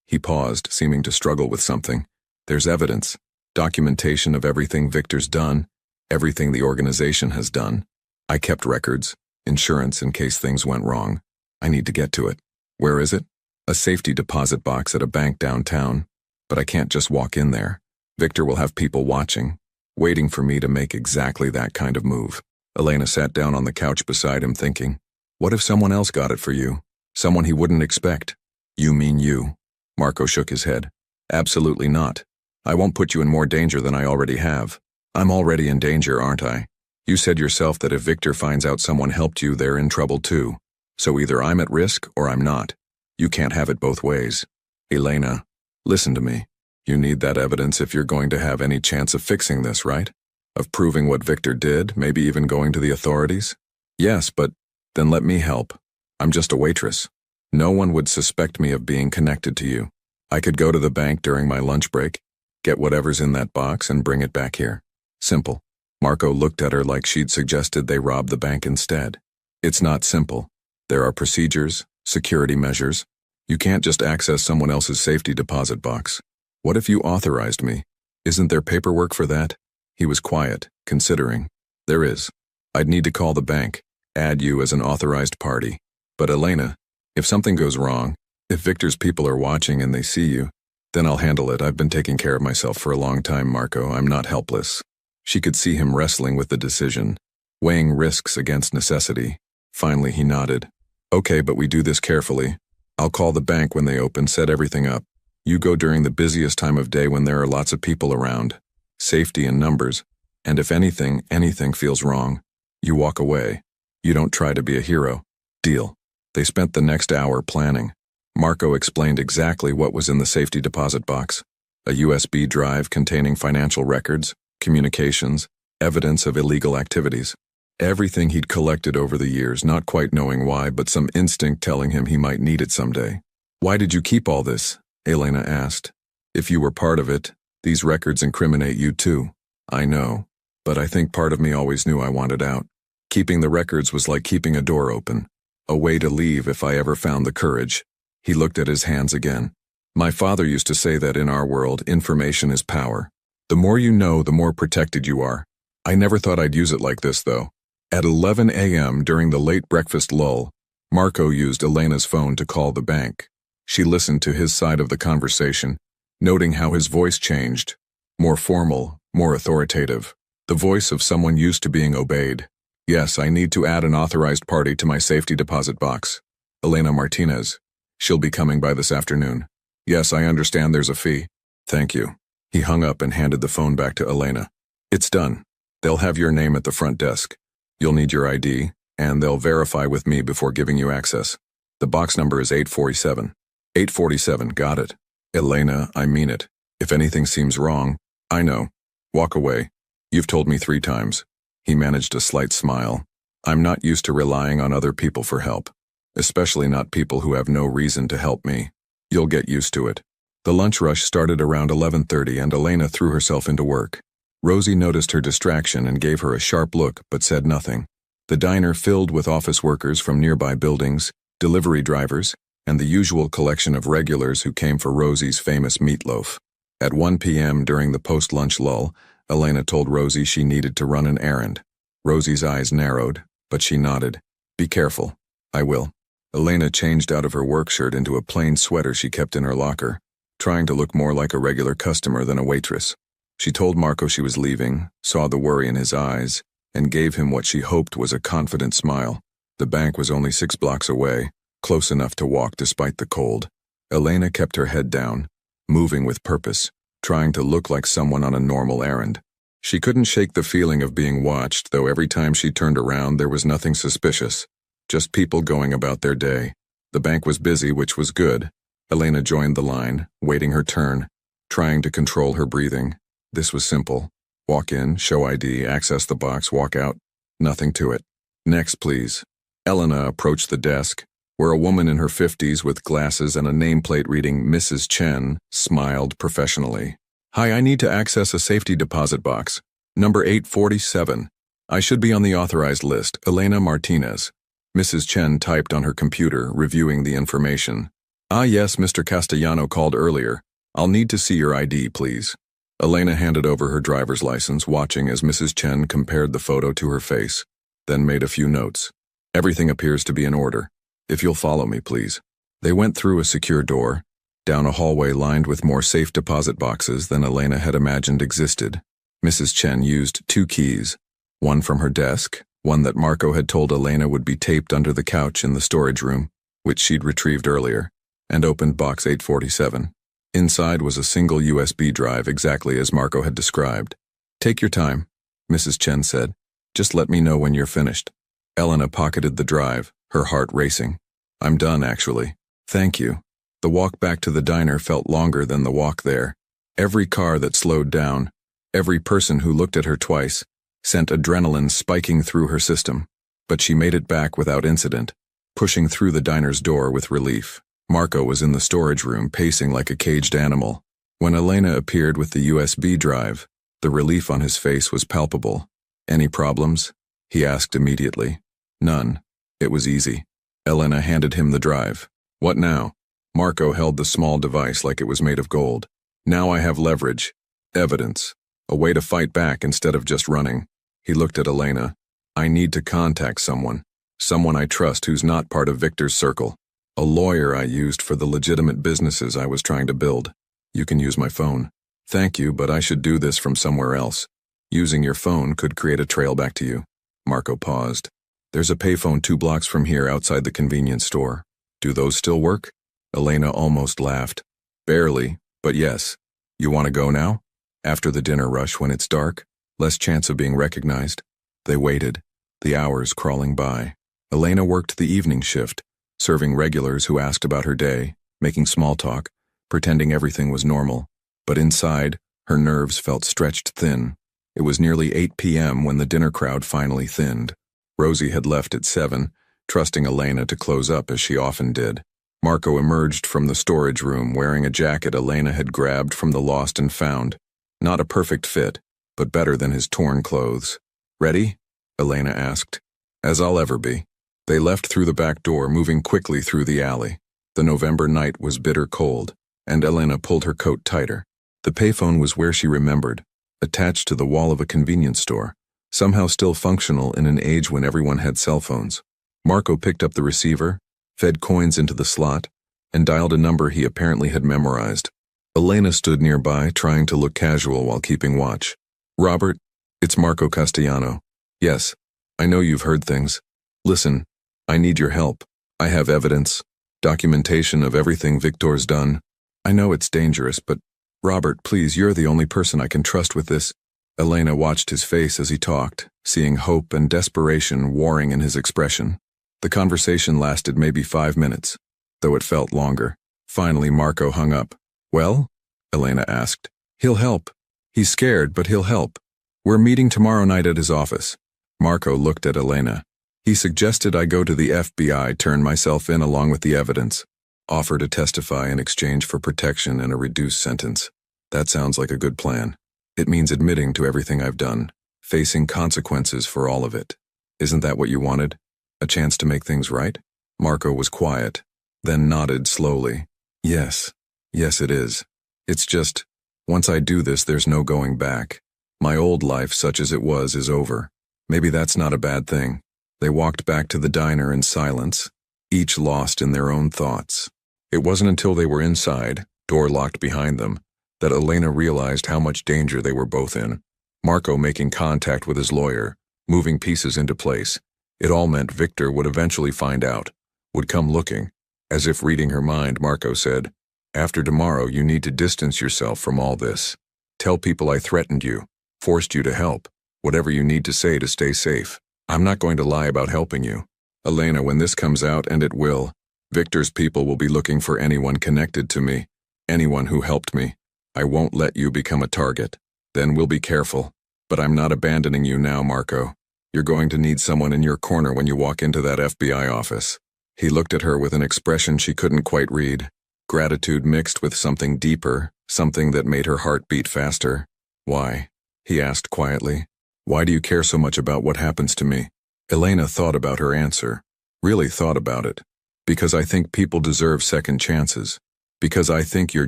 He paused, seeming to struggle with something. There's evidence, documentation of everything Victor's done, everything the organization has done. I kept records, insurance in case things went wrong. I need to get to it. Where is it? A safety deposit box at a bank downtown. But I can't just walk in there. Victor will have people watching, waiting for me to make exactly that kind of move. Elena sat down on the couch beside him thinking, what if someone else got it for you? Someone he wouldn't expect? You mean you? Marco shook his head. Absolutely not. I won't put you in more danger than I already have. I'm already in danger, aren't I? You said yourself that if Victor finds out someone helped you, they're in trouble too. So either I'm at risk or I'm not. You can't have it both ways. Elena, listen to me. You need that evidence if you're going to have any chance of fixing this, right? Of proving what Victor did, maybe even going to the authorities? Yes, but then let me help. I'm just a waitress. No one would suspect me of being connected to you. I could go to the bank during my lunch break, get whatever's in that box and bring it back here. Simple. Marco looked at her like she'd suggested they rob the bank instead. It's not simple. There are procedures, security measures. You can't just access someone else's safety deposit box. What if you authorized me? Isn't there paperwork for that? He was quiet, considering. There is. I'd need to call the bank, add you as an authorized party. But Elena, if something goes wrong, if Victor's people are watching and they see you, then I'll handle it. I've been taking care of myself for a long time, Marco. I'm not helpless. She could see him wrestling with the decision, weighing risks against necessity. Finally, he nodded. Okay, but we do this carefully. I'll call the bank when they open, set everything up. You go during the busiest time of day when there are lots of people around. Safety in numbers. And if anything feels wrong, you walk away. You don't try to be a hero. Deal. They spent the next hour planning. Marco explained exactly what was in the safety deposit box. A USB drive containing financial records, communications, evidence of illegal activities. Everything he'd collected over the years, not quite knowing why, but some instinct telling him he might need it someday. Why did you keep all this? Elena asked. If you were part of it, these records incriminate you too. I know, but I think part of me always knew I wanted out. Keeping the records was like keeping a door open. A way to leave if I ever found the courage. He looked at his hands again. My father used to say that in our world, information is power. The more you know, the more protected you are. I never thought I'd use it like this, though. At 11 a.m. during the late breakfast lull, Marco used Elena's phone to call the bank. She listened to his side of the conversation, noting how his voice changed. More formal, more authoritative. The voice of someone used to being obeyed. Yes, I need to add an authorized party to my safety deposit box. Elena Martinez. She'll be coming by this afternoon. Yes, I understand there's a fee. Thank you. He hung up and handed the phone back to Elena. It's done. They'll have your name at the front desk. You'll need your ID, and they'll verify with me before giving you access. The box number is 847. 847, got it. Elena, I mean it. If anything seems wrong, I know. Walk away. You've told me 3 times. He managed a slight smile. I'm not used to relying on other people for help. Especially not people who have no reason to help me. You'll get used to it. The lunch rush started around 11:30 and Elena threw herself into work. Rosie noticed her distraction and gave her a sharp look but said nothing. The diner filled with office workers from nearby buildings, delivery drivers, and the usual collection of regulars who came for Rosie's famous meatloaf. At 1 p.m. during the post-lunch lull, Elena told Rosie she needed to run an errand. Rosie's eyes narrowed, but she nodded. Be careful. I will. Elena changed out of her work shirt into a plain sweater she kept in her locker, trying to look more like a regular customer than a waitress. She told Marco she was leaving, saw the worry in his eyes, and gave him what she hoped was a confident smile. The bank was only 6 blocks away, close enough to walk despite the cold. Elena kept her head down, moving with purpose, trying to look like someone on a normal errand. She couldn't shake the feeling of being watched, though every time she turned around there was nothing suspicious. Just people going about their day. The bank was busy, which was good. Elena joined the line, waiting her turn, trying to control her breathing. This was simple. Walk in, show ID, access the box, walk out. Nothing to it. Next, please. Elena approached the desk, where a woman in her 50s with glasses and a nameplate reading Mrs. Chen smiled professionally. Hi, I need to access a safety deposit box. Number 847. I should be on the authorized list. Elena Martinez. Mrs. Chen typed on her computer, reviewing the information. Ah yes, Mr. Castellano called earlier. I'll need to see your ID, please. Elena handed over her driver's license, watching as Mrs. Chen compared the photo to her face, then made a few notes. Everything appears to be in order. If you'll follow me, please. They went through a secure door, down a hallway lined with more safe deposit boxes than Elena had imagined existed. Mrs. Chen used 2 keys, one from her desk, one that Marco had told Elena would be taped under the couch in the storage room, which she'd retrieved earlier, and opened box 847. Inside was a single USB drive exactly as Marco had described. Take your time, Mrs. Chen said. Just let me know when you're finished. Elena pocketed the drive, her heart racing. I'm done, actually. Thank you. The walk back to the diner felt longer than the walk there. Every car that slowed down, every person who looked at her twice, sent adrenaline spiking through her system. But she made it back without incident, pushing through the diner's door with relief. Marco was in the storage room, pacing like a caged animal. When Elena appeared with the USB drive, the relief on his face was palpable. Any problems? He asked immediately. None. It was easy. Elena handed him the drive. What now? Marco held the small device like it was made of gold. Now I have leverage. Evidence. A way to fight back instead of just running. He looked at Elena. I need to contact someone. Someone I trust who's not part of Victor's circle. A lawyer I used for the legitimate businesses I was trying to build. You can use my phone. Thank you, but I should do this from somewhere else. Using your phone could create a trail back to you. Marco paused. There's a payphone 2 blocks from here outside the convenience store. Do those still work? Elena almost laughed. Barely, but yes. You want to go now? After the dinner rush when it's dark? Less chance of being recognized. They waited, the hours crawling by. Elena worked the evening shift, serving regulars who asked about her day, making small talk, pretending everything was normal. But inside, her nerves felt stretched thin. It was nearly 8 p.m. when the dinner crowd finally thinned. Rosie had left at 7, trusting Elena to close up as she often did. Marco emerged from the storage room wearing a jacket Elena had grabbed from the lost and found. Not a perfect fit, but better than his torn clothes. Ready? Elena asked. As I'll ever be. They left through the back door, moving quickly through the alley. The November night was bitter cold, and Elena pulled her coat tighter. The payphone was where she remembered, attached to the wall of a convenience store, somehow still functional in an age when everyone had cell phones. Marco picked up the receiver, fed coins into the slot, and dialed a number he apparently had memorized. Elena stood nearby, trying to look casual while keeping watch. Robert, it's Marco Castellano. Yes, I know you've heard things. Listen, I need your help. I have evidence, documentation of everything Victor's done. I know it's dangerous, but Robert, please, you're the only person I can trust with this. Elena watched his face as he talked, seeing hope and desperation warring in his expression. The conversation lasted maybe 5 minutes, though it felt longer. Finally, Marco hung up. Well? Elena asked. He'll help. He's scared, but he'll help. We're meeting tomorrow night at his office. Marco looked at Elena. He suggested I go to the FBI, turn myself in along with the evidence, offer to testify in exchange for protection and a reduced sentence. That sounds like a good plan. It means admitting to everything I've done, facing consequences for all of it. Isn't that what you wanted? A chance to make things right? Marco was quiet, then nodded slowly. Yes. Yes, it is. It's just, once I do this, there's no going back. My old life, such as it was, is over. Maybe that's not a bad thing. They walked back to the diner in silence, each lost in their own thoughts. It wasn't until they were inside, door locked behind them, that Elena realized how much danger they were both in. Marco making contact with his lawyer, moving pieces into place. It all meant Victor would eventually find out, would come looking. As if reading her mind, Marco said, After tomorrow, you need to distance yourself from all this. Tell people I threatened you, forced you to help, whatever you need to say to stay safe. I'm not going to lie about helping you. Elena, when this comes out, and it will, Victor's people will be looking for anyone connected to me, anyone who helped me. I won't let you become a target. Then we'll be careful. But I'm not abandoning you now, Marco. You're going to need someone in your corner when you walk into that FBI office. He looked at her with an expression she couldn't quite read. Gratitude mixed with something deeper, something that made her heart beat faster. Why? He asked quietly. Why do you care so much about what happens to me? Elena thought about her answer. Really thought about it. Because I think people deserve second chances. Because I think you're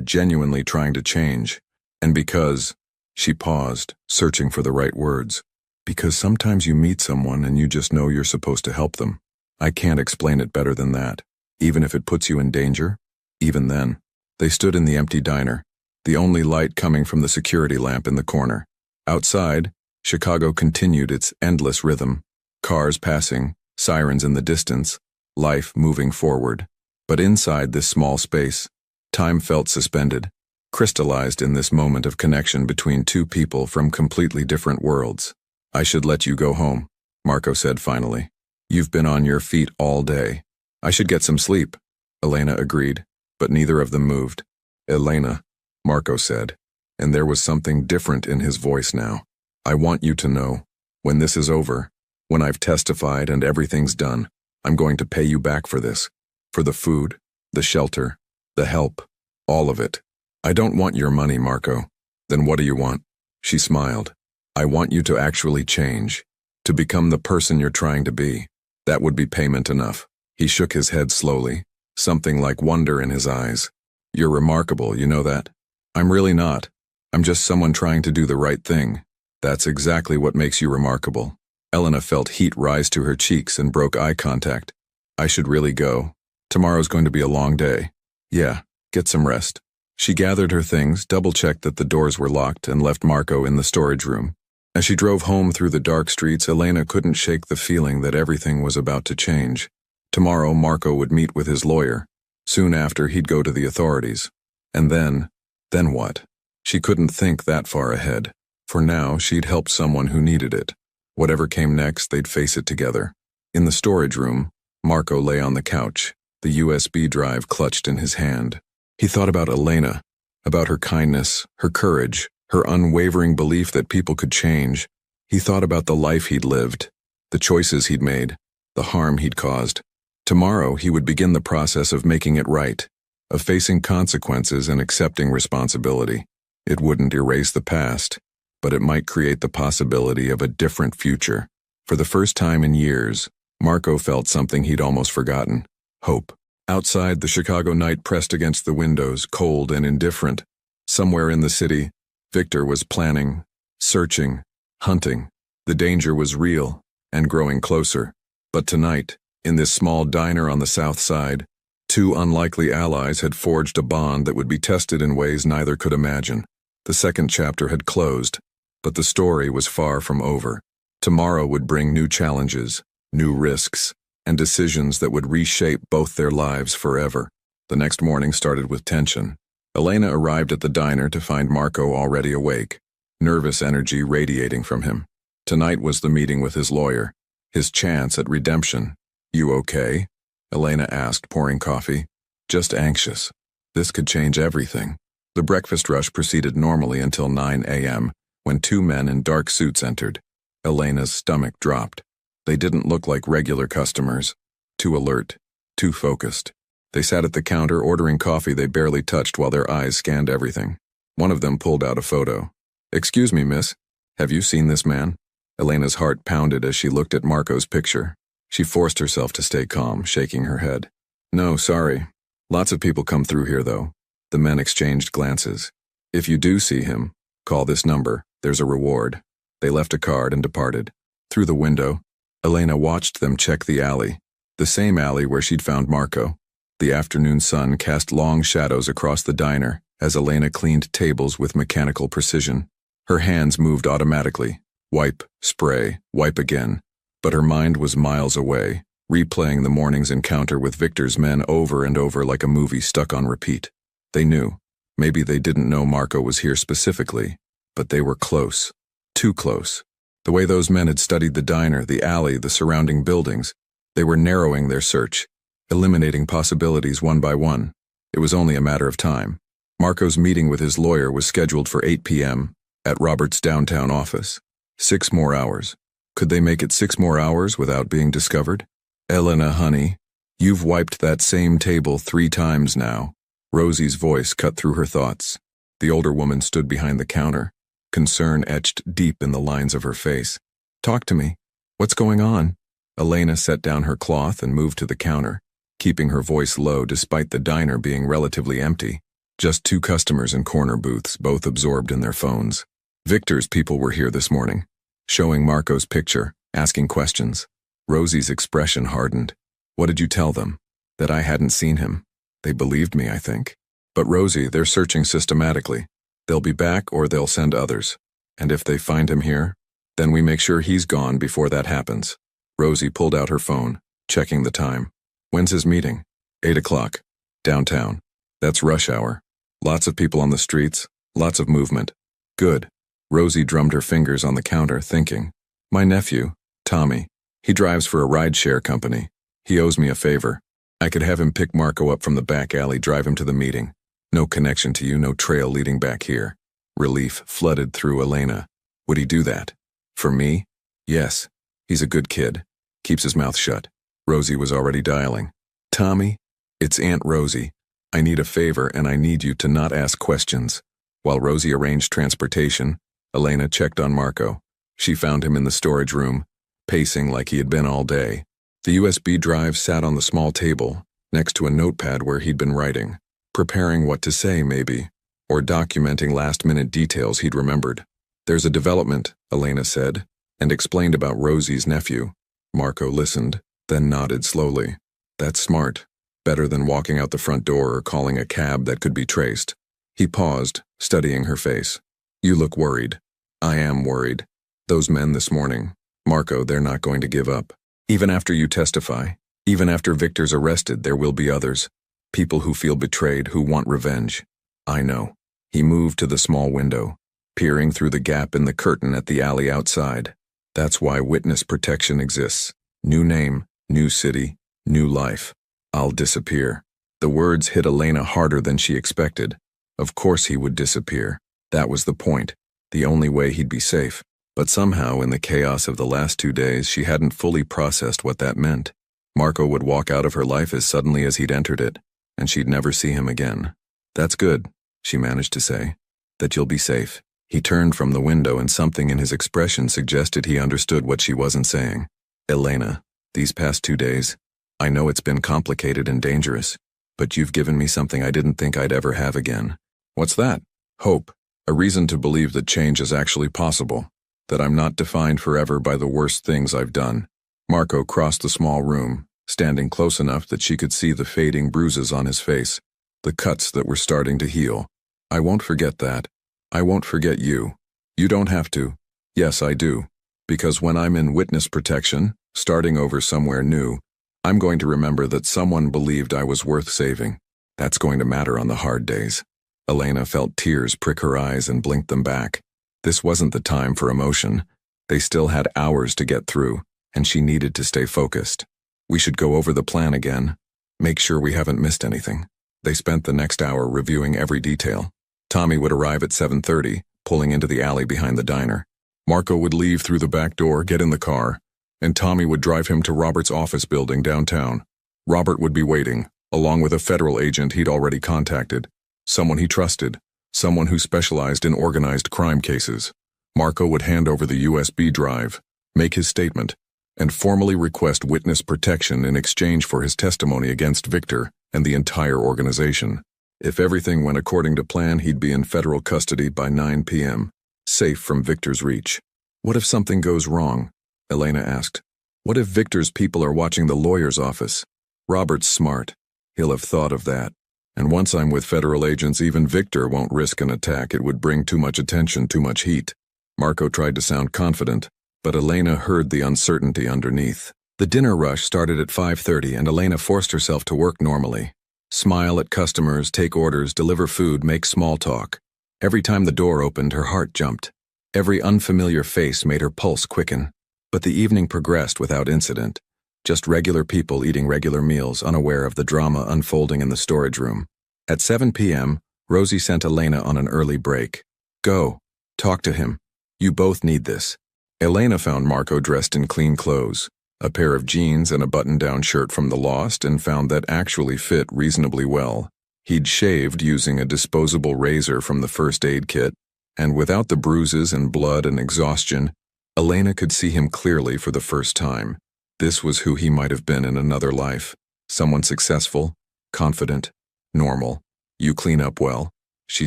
genuinely trying to change. And because, she paused, searching for the right words. Because sometimes you meet someone and you just know you're supposed to help them. I can't explain it better than that. Even if it puts you in danger, even then. They stood in the empty diner, the only light coming from the security lamp in the corner. Outside, Chicago continued its endless rhythm. Cars passing, sirens in the distance, life moving forward. But inside this small space, time felt suspended, crystallized in this moment of connection between two people from completely different worlds. I should let you go home, Marco said finally. You've been on your feet all day. I should get some sleep, Elena agreed, but neither of them moved. Elena, Marco said, and there was something different in his voice now. I want you to know, when this is over, when I've testified and everything's done, I'm going to pay you back for this. For the food, the shelter, the help, all of it. I don't want your money, Marco. Then what do you want? She smiled. I want you to actually change, to become the person you're trying to be. That would be payment enough. He shook his head slowly, something like wonder in his eyes. You're remarkable, you know that? I'm really not. I'm just someone trying to do the right thing. That's exactly what makes you remarkable. Elena felt heat rise to her cheeks and broke eye contact. I should really go. Tomorrow's going to be a long day. Yeah, get some rest. She gathered her things, double-checked that the doors were locked, and left Marco in the storage room. As she drove home through the dark streets, Elena couldn't shake the feeling that everything was about to change. Tomorrow, Marco would meet with his lawyer. Soon after, he'd go to the authorities. And then what? She couldn't think that far ahead. For now, she'd help someone who needed it. Whatever came next, they'd face it together. In the storage room, Marco lay on the couch, the USB drive clutched in his hand. He thought about Elena, about her kindness, her courage, her unwavering belief that people could change. He thought about the life he'd lived, the choices he'd made, the harm he'd caused. Tomorrow, he would begin the process of making it right, of facing consequences and accepting responsibility. It wouldn't erase the past, but it might create the possibility of a different future. For the first time in years, Marco felt something he'd almost forgotten: hope. Outside, the Chicago night pressed against the windows, cold and indifferent. Somewhere in the city, Victor was planning, searching, hunting. The danger was real and growing closer. But tonight, in this small diner on the south side, two unlikely allies had forged a bond that would be tested in ways neither could imagine. The second chapter had closed, but the story was far from over. Tomorrow would bring new challenges, new risks, and decisions that would reshape both their lives forever. The next morning started with tension. Elena arrived at the diner to find Marco already awake, nervous energy radiating from him. Tonight was the meeting with his lawyer, his chance at redemption. "You okay?" Elena asked, pouring coffee. "Just anxious. This could change everything." The breakfast rush proceeded normally until 9 a.m., when two men in dark suits entered. Elena's stomach dropped. They didn't look like regular customers. Too alert, too focused. They sat at the counter ordering coffee they barely touched while their eyes scanned everything. One of them pulled out a photo. "Excuse me, miss. Have you seen this man?" Elena's heart pounded as she looked at Marco's picture. She forced herself to stay calm, shaking her head. "No, sorry. Lots of people come through here, though." The men exchanged glances. "If you do see him, call this number. There's a reward." They left a card and departed. Through the window, Elena watched them check the alley, the same alley where she'd found Marco. The afternoon sun cast long shadows across the diner as Elena cleaned tables with mechanical precision. Her hands moved automatically. Wipe, spray, wipe again. But her mind was miles away, replaying the morning's encounter with Victor's men over and over like a movie stuck on repeat. They knew. Maybe they didn't know Marco was here specifically, but they were close. Too close. The way those men had studied the diner, the alley, the surrounding buildings, they were narrowing their search, eliminating possibilities one by one. It was only a matter of time. Marco's meeting with his lawyer was scheduled for 8 p.m. at Robert's downtown office. 6 more hours. Could they make it 6 more hours without being discovered? "Elena, honey, you've wiped that same table 3 times now." Rosie's voice cut through her thoughts. The older woman stood behind the counter, concern etched deep in the lines of her face. "Talk to me. What's going on?" Elena set down her cloth and moved to the counter, keeping her voice low despite the diner being relatively empty. Just 2 customers in corner booths, both absorbed in their phones. Victor's people were here this morning, showing Marco's picture, asking questions. Rosie's expression hardened. "What did you tell them?" "That I hadn't seen him. They believed me, I think." "But Rosie, they're searching systematically. They'll be back or they'll send others. And if they find him here, then we make sure he's gone before that happens." Rosie pulled out her phone, checking the time. "When's his meeting?" 8 o'clock. Downtown. That's rush hour. Lots of people on the streets, lots of movement. Good. Rosie drummed her fingers on the counter, thinking. "My nephew, Tommy, he drives for a rideshare company. He owes me a favor. I could have him pick Marco up from the back alley, drive him to the meeting. No connection to you, no trail leading back here." Relief flooded through Elena. "Would he do that? For me?" "Yes. He's a good kid. Keeps his mouth shut." Rosie was already dialing. "Tommy, it's Aunt Rosie. I need a favor and I need you to not ask questions." While Rosie arranged transportation, Elena checked on Marco. She found him in the storage room, pacing like he had been all day. The USB drive sat on the small table, next to a notepad where he'd been writing, preparing what to say maybe, or documenting last-minute details he'd remembered. "There's a development," Elena said, and explained about Rosie's nephew. Marco listened, then nodded slowly. "That's smart. Better than walking out the front door or calling a cab that could be traced." He paused, studying her face. "You look worried." "I am worried. Those men this morning. Marco, they're not going to give up. Even after you testify, even after Victor's arrested, there will be others. People who feel betrayed, who want revenge. I know. He moved to the small window, peering through the gap in the curtain at the alley outside. That's why witness protection exists. New name, new city, new life. I'll disappear. The words hit Elena harder than she expected. Of course he would disappear. That was the point. The only way he'd be safe. But somehow, in the chaos of the last 2 days, she hadn't fully processed what that meant. Marco would walk out of her life as suddenly as he'd entered it, and she'd never see him again. That's good, she managed to say. That you'll be safe. He turned from the window and something in his expression suggested he understood what she wasn't saying. Elena, these past 2 days, I know it's been complicated and dangerous, but you've given me something I didn't think I'd ever have again. What's that? Hope. A reason to believe that change is actually possible. That I'm not defined forever by the worst things I've done. Marco crossed the small room, standing close enough that she could see the fading bruises on his face, the cuts that were starting to heal. I won't forget that. I won't forget you. You don't have to. Yes, I do. Because when I'm in witness protection, starting over somewhere new, I'm going to remember that someone believed I was worth saving. That's going to matter on the hard days. Elena felt tears prick her eyes and blinked them back. This wasn't the time for emotion. They still had hours to get through, and she needed to stay focused. We should go over the plan again. Make sure we haven't missed anything. They spent the next hour reviewing every detail. Tommy would arrive at 7:30, pulling into the alley behind the diner. Marco would leave through the back door, get in the car, and Tommy would drive him to Robert's office building downtown. Robert would be waiting, along with a federal agent he'd already contacted. Someone he trusted. Someone who specialized in organized crime cases. Marco would hand over the USB drive, make his statement, and formally request witness protection in exchange for his testimony against Victor and the entire organization. If everything went according to plan, he'd be in federal custody by 9 p.m., safe from Victor's reach. What if something goes wrong? Elena asked. What if Victor's people are watching the lawyer's office? Robert's smart. He'll have thought of that. And once I'm with federal agents, even Victor won't risk an attack. It would bring too much attention, too much heat. Marco tried to sound confident, but Elena heard the uncertainty underneath. The dinner rush started at 5:30 and Elena forced herself to work normally. Smile at customers, take orders, deliver food, make small talk. Every time the door opened, her heart jumped. Every unfamiliar face made her pulse quicken. But the evening progressed without incident. Just regular people eating regular meals, unaware of the drama unfolding in the storage room. At 7 p.m., Rosie sent Elena on an early break. Go. Talk to him. You both need this. Elena found Marco dressed in clean clothes, a pair of jeans and a button-down shirt from the Lost, and found that actually fit reasonably well. He'd shaved using a disposable razor from the first aid kit, and without the bruises and blood and exhaustion, Elena could see him clearly for the first time. This was who he might have been in another life. Someone successful, confident, normal. You clean up well, she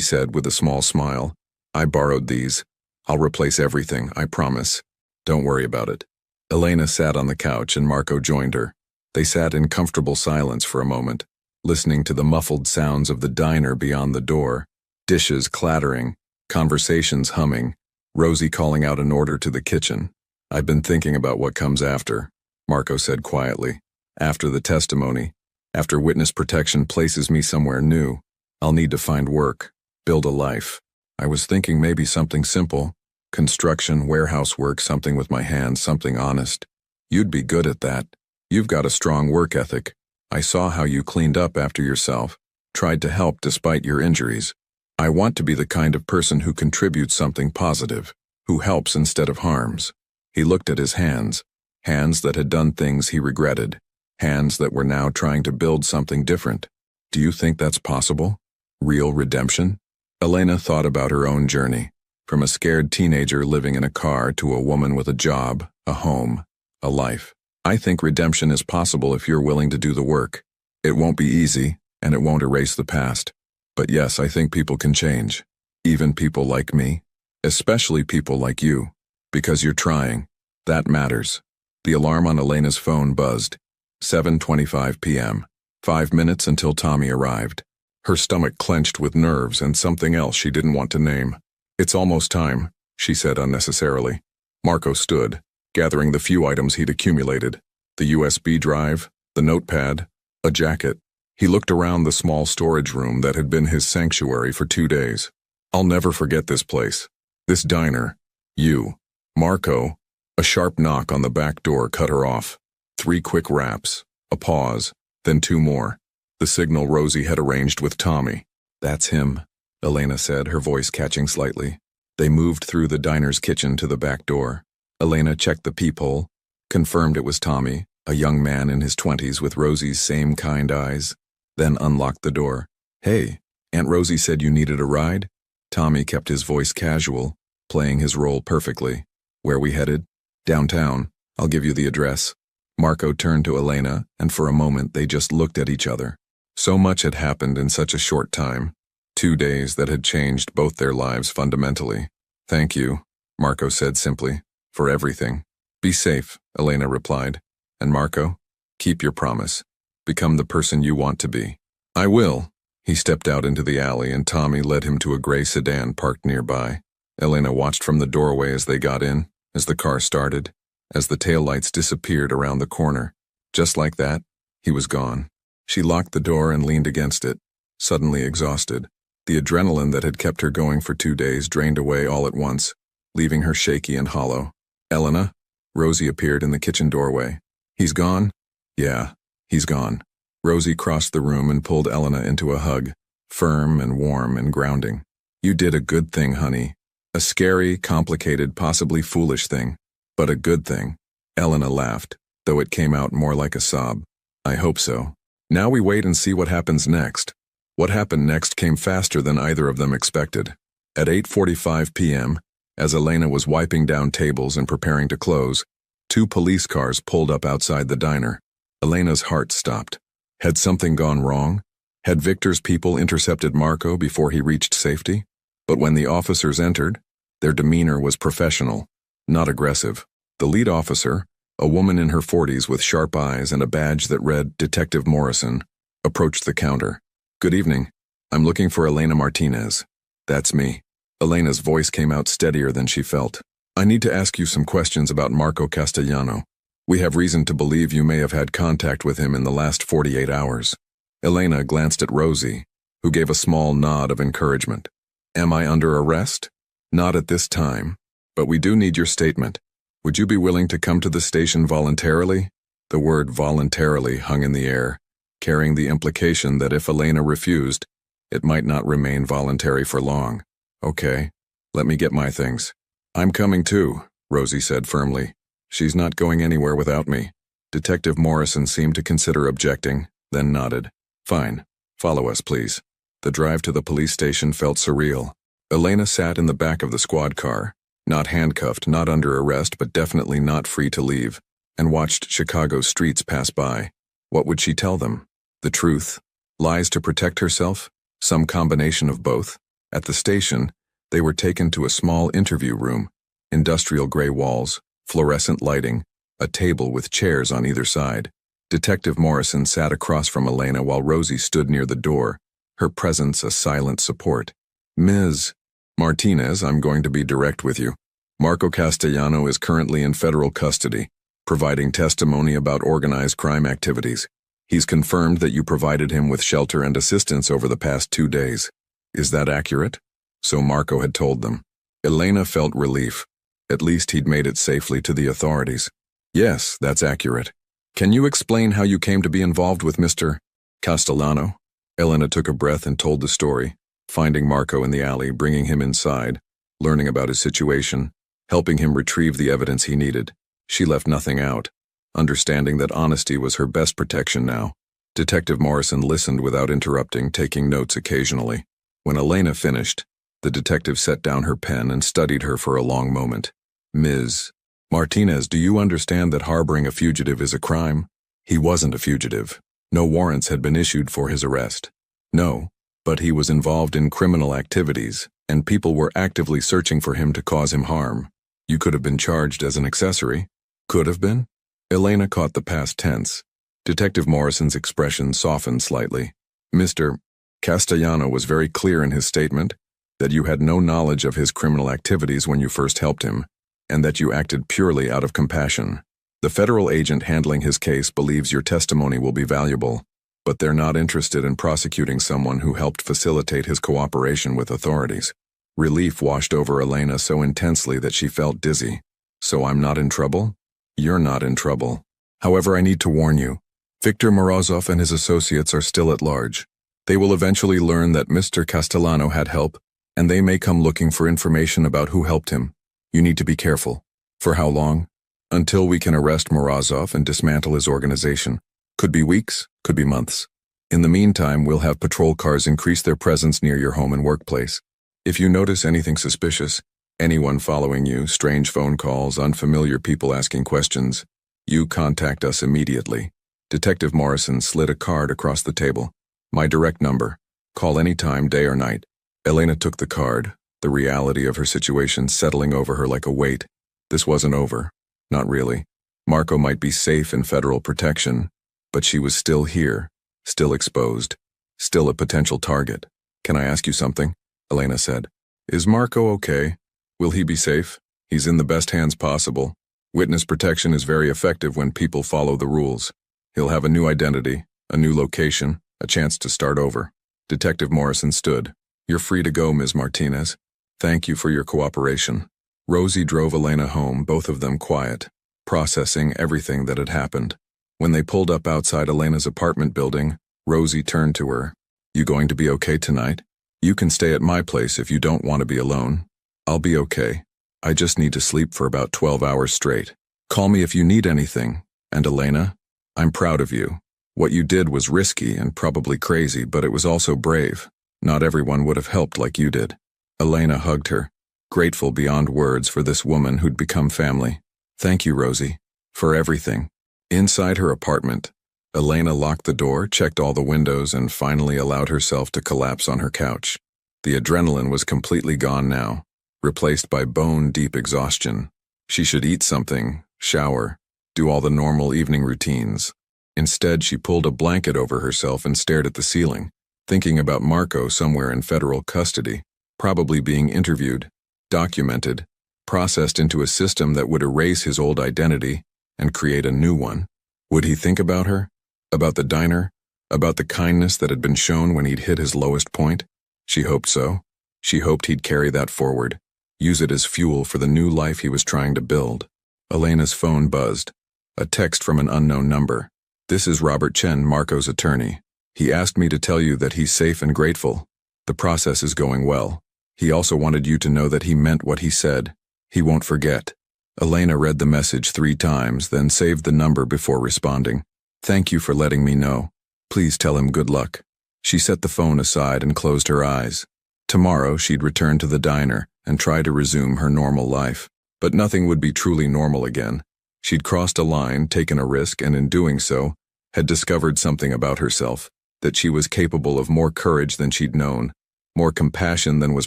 said with a small smile. I borrowed these. I'll replace everything, I promise. Don't worry about it. Elena sat on the couch and Marco joined her. They sat in comfortable silence for a moment, listening to the muffled sounds of the diner beyond the door, dishes clattering, conversations humming, Rosie calling out an order to the kitchen. I've been thinking about what comes after, Marco said quietly. After the testimony, after witness protection places me somewhere new, I'll need to find work, build a life. I was thinking maybe something simple, construction, warehouse work, something with my hands, something honest. You'd be good at that. You've got a strong work ethic. I saw how you cleaned up after yourself, tried to help despite your injuries. I want to be the kind of person who contributes something positive, who helps instead of harms. He looked at his hands. Hands that had done things he regretted. Hands that were now trying to build something different. Do you think that's possible? Real redemption? Elena thought about her own journey. From a scared teenager living in a car to a woman with a job, a home, a life. I think redemption is possible if you're willing to do the work. It won't be easy, and it won't erase the past. But yes, I think people can change. Even people like me. Especially people like you. Because you're trying. That matters. The alarm on Elena's phone buzzed. 7:25 p.m. 5 minutes until Tommy arrived. Her stomach clenched with nerves and something else she didn't want to name. It's almost time, she said unnecessarily. Marco stood, gathering the few items he'd accumulated. The USB drive, the notepad, a jacket. He looked around the small storage room that had been his sanctuary for 2 days. I'll never forget this place. This diner. You. Marco. A sharp knock on the back door cut her off. 3 quick raps. A pause. Then 2 more. The signal Rosie had arranged with Tommy. That's him, Elena said, her voice catching slightly. They moved through the diner's kitchen to the back door. Elena checked the peephole, confirmed it was Tommy, a young man in his 20s with Rosie's same kind eyes, then unlocked the door. Hey, Aunt Rosie said you needed a ride? Tommy kept his voice casual, playing his role perfectly. Where we headed? Downtown. I'll give you the address. Marco turned to Elena, and for a moment they just looked at each other. So much had happened in such a short time. 2 days that had changed both their lives fundamentally. Thank you, Marco said simply, for everything. Be safe, Elena replied. And Marco, keep your promise. Become the person you want to be. I will. He stepped out into the alley and Tommy led him to a gray sedan parked nearby. Elena watched from the doorway as they got in, as the car started, as the taillights disappeared around the corner. Just like that, he was gone. She locked the door and leaned against it, suddenly exhausted. The adrenaline that had kept her going for 2 days drained away all at once, leaving her shaky and hollow. Elena? Rosie appeared in the kitchen doorway. He's gone? Yeah, he's gone. Rosie crossed the room and pulled Elena into a hug, firm and warm and grounding. You did a good thing, honey. A scary, complicated, possibly foolish thing, but a good thing. Elena laughed, though it came out more like a sob. I hope so. Now we wait and see what happens next. What happened next came faster than either of them expected. At 8:45 p.m., as Elena was wiping down tables and preparing to close, 2 police cars pulled up outside the diner. Elena's heart stopped. Had something gone wrong? Had Victor's people intercepted Marco before he reached safety? But when the officers entered, their demeanor was professional, not aggressive. The lead officer, a woman in her 40s with sharp eyes and a badge that read Detective Morrison, approached the counter. Good evening. I'm looking for Elena Martinez. That's me. Elena's voice came out steadier than she felt. I need to ask you some questions about Marco Castellano. We have reason to believe you may have had contact with him in the last 48 hours. Elena glanced at Rosie, who gave a small nod of encouragement. Am I under arrest? Not at this time, but we do need your statement. Would you be willing to come to the station voluntarily? The word voluntarily hung in the air, carrying the implication that if Elena refused, it might not remain voluntary for long. Okay, let me get my things. I'm coming too, Rosie said firmly. She's not going anywhere without me. Detective Morrison seemed to consider objecting, then nodded. Fine, follow us, please. The drive to the police station felt surreal. Elena sat in the back of the squad car, not handcuffed, not under arrest, but definitely not free to leave, and watched Chicago's streets pass by. What would she tell them? The truth? Lies to protect herself? Some combination of both? At the station, they were taken to a small interview room, industrial gray walls, fluorescent lighting, a table with chairs on either side. Detective Morrison sat across from Elena while Rosie stood near the door, her presence a silent support. Ms. Martinez, I'm going to be direct with you. Marco Castellano is currently in federal custody, providing testimony about organized crime activities. He's confirmed that you provided him with shelter and assistance over the past 2 days. Is that accurate? So Marco had told them. Elena felt relief. At least he'd made it safely to the authorities. Yes, that's accurate. Can you explain how you came to be involved with Mr. Castellano? Elena took a breath and told the story, finding Marco in the alley, bringing him inside, learning about his situation, helping him retrieve the evidence he needed. She left nothing out, understanding that honesty was her best protection now. Detective Morrison listened without interrupting, taking notes occasionally. When Elena finished, the detective set down her pen and studied her for a long moment. Ms. Martinez, do you understand that harboring a fugitive is a crime? He wasn't a fugitive. No warrants had been issued for his arrest. No, but he was involved in criminal activities, and people were actively searching for him to cause him harm. You could have been charged as an accessory. Could have been? Elena caught the past tense. Detective Morrison's expression softened slightly. Mr. Castellano was very clear in his statement that you had no knowledge of his criminal activities when you first helped him, and that you acted purely out of compassion. The federal agent handling his case believes your testimony will be valuable, but they're not interested in prosecuting someone who helped facilitate his cooperation with authorities. Relief washed over Elena so intensely that she felt dizzy. So I'm not in trouble? You're not in trouble. However, I need to warn you. Victor Morozov and his associates are still at large. They will eventually learn that Mr. Castellano had help, and they may come looking for information about who helped him. You need to be careful. For how long? Until we can arrest Morozov and dismantle his organization. Could be weeks, could be months. In the meantime, we'll have patrol cars increase their presence near your home and workplace. If you notice anything suspicious, anyone following you, strange phone calls, unfamiliar people asking questions, you contact us immediately. Detective Morrison slid a card across the table. My direct number. Call any time, day or night. Elena took the card, the reality of her situation settling over her like a weight. This wasn't over. Not really. Marco might be safe in federal protection, but she was still here, still exposed, still a potential target. Can I ask you something? Elena said. Is Marco okay? Will he be safe? He's in the best hands possible. Witness protection is very effective when people follow the rules. He'll have a new identity, a new location, a chance to start over. Detective Morrison stood. You're free to go, Ms. Martinez. Thank you for your cooperation. Rosie drove Elena home, both of them quiet, processing everything that had happened. When they pulled up outside Elena's apartment building, Rosie turned to her. You going to be okay tonight? You can stay at my place if you don't want to be alone. I'll be okay. I just need to sleep for about 12 hours straight. Call me if you need anything. And Elena, I'm proud of you. What you did was risky and probably crazy, but it was also brave. Not everyone would have helped like you did. Elena hugged her, grateful beyond words for this woman who'd become family. Thank you, Rosie, for everything. Inside her apartment, Elena locked the door, checked all the windows, and finally allowed herself to collapse on her couch. The adrenaline was completely gone now, replaced by bone-deep exhaustion. She should eat something, shower, do all the normal evening routines. Instead, she pulled a blanket over herself and stared at the ceiling, thinking about Marco somewhere in federal custody, probably being interviewed, documented, processed into a system that would erase his old identity and create a new one. Would he think about her? About the diner? About the kindness that had been shown when he'd hit his lowest point? She hoped so. She hoped he'd carry that forward, use it as fuel for the new life he was trying to build. Elena's phone buzzed. A text from an unknown number. This is Robert Chen, Marco's attorney. He asked me to tell you that he's safe and grateful. The process is going well. He also wanted you to know that he meant what he said. He won't forget. Elena read the message 3 times, then saved the number before responding. Thank you for letting me know. Please tell him good luck. She set the phone aside and closed her eyes. Tomorrow she'd return to the diner and try to resume her normal life. But nothing would be truly normal again. She'd crossed a line, taken a risk, and in doing so, had discovered something about herself, that she was capable of more courage than she'd known, more compassion than was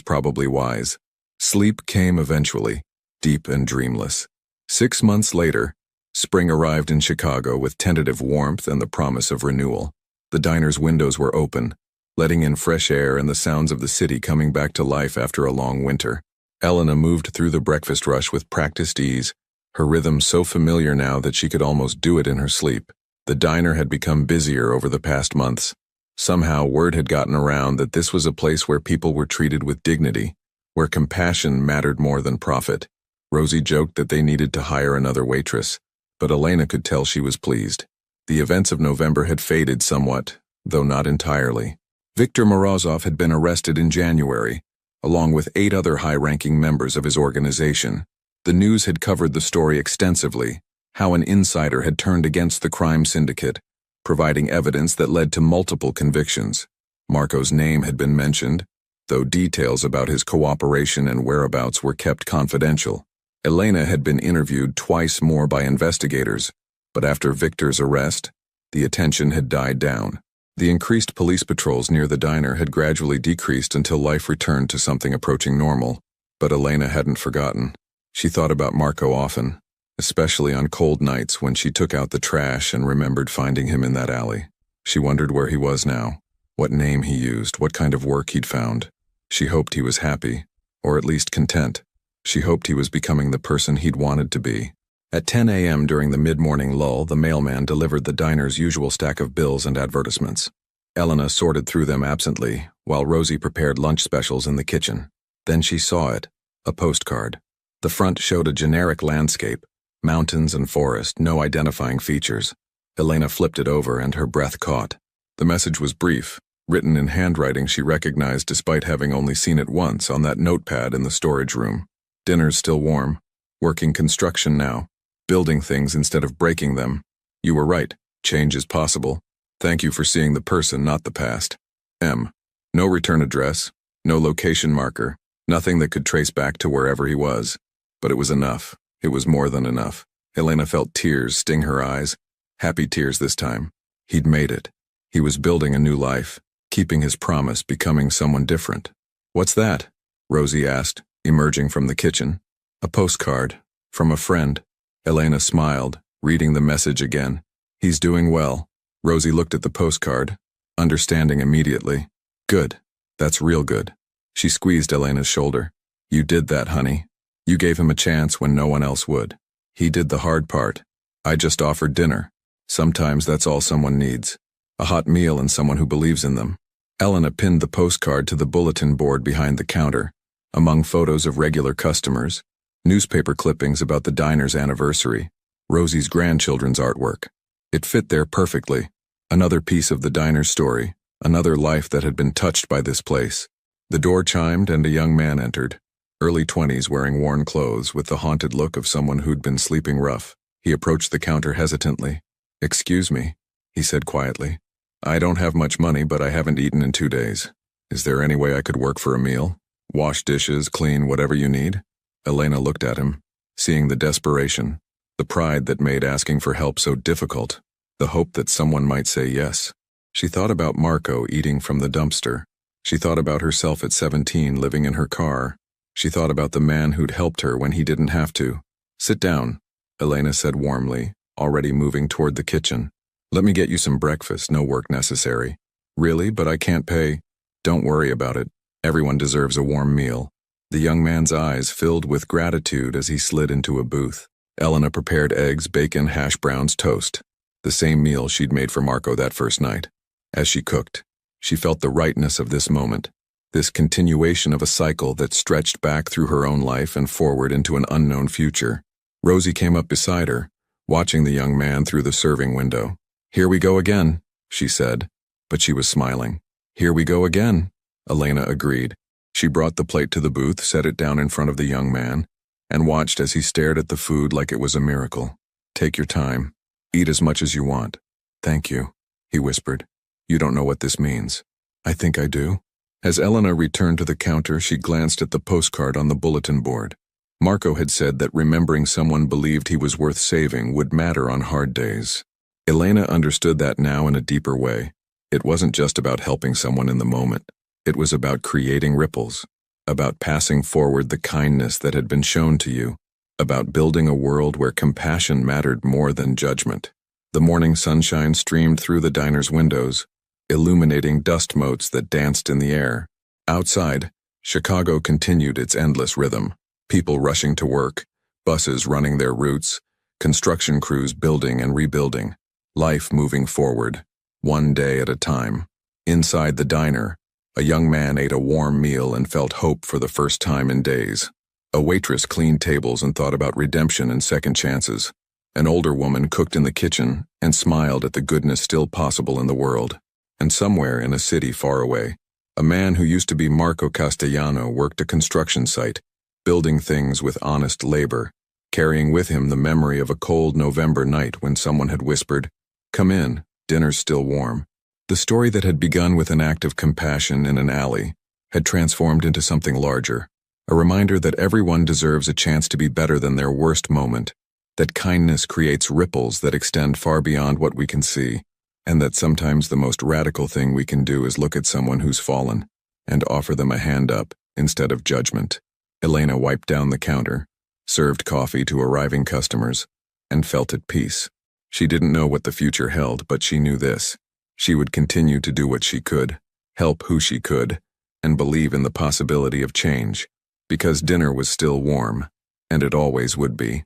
probably wise. Sleep came eventually, deep and dreamless. 6 months later, spring arrived in Chicago with tentative warmth and the promise of renewal. The diner's windows were open, letting in fresh air and the sounds of the city coming back to life after a long winter. Elena moved through the breakfast rush with practiced ease, her rhythm so familiar now that she could almost do it in her sleep. The diner had become busier over the past months. Somehow word had gotten around that this was a place where people were treated with dignity, where compassion mattered more than profit. Rosie joked that they needed to hire another waitress, but Elena could tell she was pleased. The events of November had faded somewhat, though not entirely. Victor Morozov had been arrested in January, along with 8 other high-ranking members of his organization. The news had covered the story extensively, how an insider had turned against the crime syndicate, providing evidence that led to multiple convictions. Marco's name had been mentioned, though details about his cooperation and whereabouts were kept confidential. Elena had been interviewed twice more by investigators, but after Victor's arrest, the attention had died down. The increased police patrols near the diner had gradually decreased until life returned to something approaching normal, but Elena hadn't forgotten. She thought about Marco often, especially on cold nights when she took out the trash and remembered finding him in that alley. She wondered where he was now, what name he used, what kind of work he'd found. She hoped he was happy, or at least content. She hoped he was becoming the person he'd wanted to be. At 10 a.m. during the mid-morning lull, the mailman delivered the diner's usual stack of bills and advertisements. Elena sorted through them absently, while Rosie prepared lunch specials in the kitchen. Then she saw it, a postcard. The front showed a generic landscape, mountains and forest, no identifying features. Elena flipped it over and her breath caught. The message was brief, written in handwriting she recognized despite having only seen it once on that notepad in the storage room. Dinner's still warm. Working construction now. Building things instead of breaking them. You were right. Change is possible. Thank you for seeing the person, not the past. M. No return address. No location marker. Nothing that could trace back to wherever he was. But it was enough. It was more than enough. Elena felt tears sting her eyes. Happy tears this time. He'd made it. He was building a new life, keeping his promise, becoming someone different. What's that? Rosie asked, emerging from the kitchen. A postcard. From a friend. Elena smiled, reading the message again. He's doing well. Rosie looked at the postcard, understanding immediately. Good. That's real good. She squeezed Elena's shoulder. You did that, honey. You gave him a chance when no one else would. He did the hard part. I just offered dinner. Sometimes that's all someone needs. A hot meal and someone who believes in them. Elena pinned the postcard to the bulletin board behind the counter, among photos of regular customers, newspaper clippings about the diner's anniversary, Rosie's grandchildren's artwork. It fit there perfectly. Another piece of the diner's story, another life that had been touched by this place. The door chimed and a young man entered, early 20s, wearing worn clothes with the haunted look of someone who'd been sleeping rough. He approached the counter hesitantly. Excuse me, he said quietly. I don't have much money, but I haven't eaten in 2 days. Is there any way I could work for a meal? Wash dishes, clean, whatever you need? Elena looked at him, seeing the desperation, the pride that made asking for help so difficult, the hope that someone might say yes. She thought about Marco eating from the dumpster. She thought about herself at 17 living in her car. She thought about the man who'd helped her when he didn't have to. Sit down, Elena said warmly, already moving toward the kitchen. Let me get you some breakfast, no work necessary. Really, but I can't pay. Don't worry about it. Everyone deserves a warm meal. The young man's eyes filled with gratitude as he slid into a booth. Elena prepared eggs, bacon, hash browns, toast. The same meal she'd made for Marco that first night. As she cooked, she felt the rightness of this moment, this continuation of a cycle that stretched back through her own life and forward into an unknown future. Rosie came up beside her, watching the young man through the serving window. Here we go again, she said, but she was smiling. Here we go again, Elena agreed. She brought the plate to the booth, set it down in front of the young man, and watched as he stared at the food like it was a miracle. Take your time. Eat as much as you want. Thank you, he whispered. You don't know what this means. I think I do. As Elena returned to the counter, she glanced at the postcard on the bulletin board. Marco had said that remembering someone believed he was worth saving would matter on hard days. Elena understood that now in a deeper way. It wasn't just about helping someone in the moment. It was about creating ripples, about passing forward the kindness that had been shown to you, about building a world where compassion mattered more than judgment. The morning sunshine streamed through the diner's windows, illuminating dust motes that danced in the air. Outside, Chicago continued its endless rhythm. People rushing to work, buses running their routes, construction crews building and rebuilding, life moving forward, one day at a time. Inside the diner, a young man ate a warm meal and felt hope for the first time in days. A waitress cleaned tables and thought about redemption and second chances. An older woman cooked in the kitchen and smiled at the goodness still possible in the world. And somewhere in a city far away, a man who used to be Marco Castellano worked a construction site, building things with honest labor, carrying with him the memory of a cold November night when someone had whispered, "Come in, dinner's still warm." The story that had begun with an act of compassion in an alley had transformed into something larger, a reminder that everyone deserves a chance to be better than their worst moment, that kindness creates ripples that extend far beyond what we can see, and that sometimes the most radical thing we can do is look at someone who's fallen and offer them a hand up instead of judgment. Elena wiped down the counter, served coffee to arriving customers, and felt at peace. She didn't know what the future held, but she knew this. She would continue to do what she could, help who she could, and believe in the possibility of change, because dinner was still warm, and it always would be.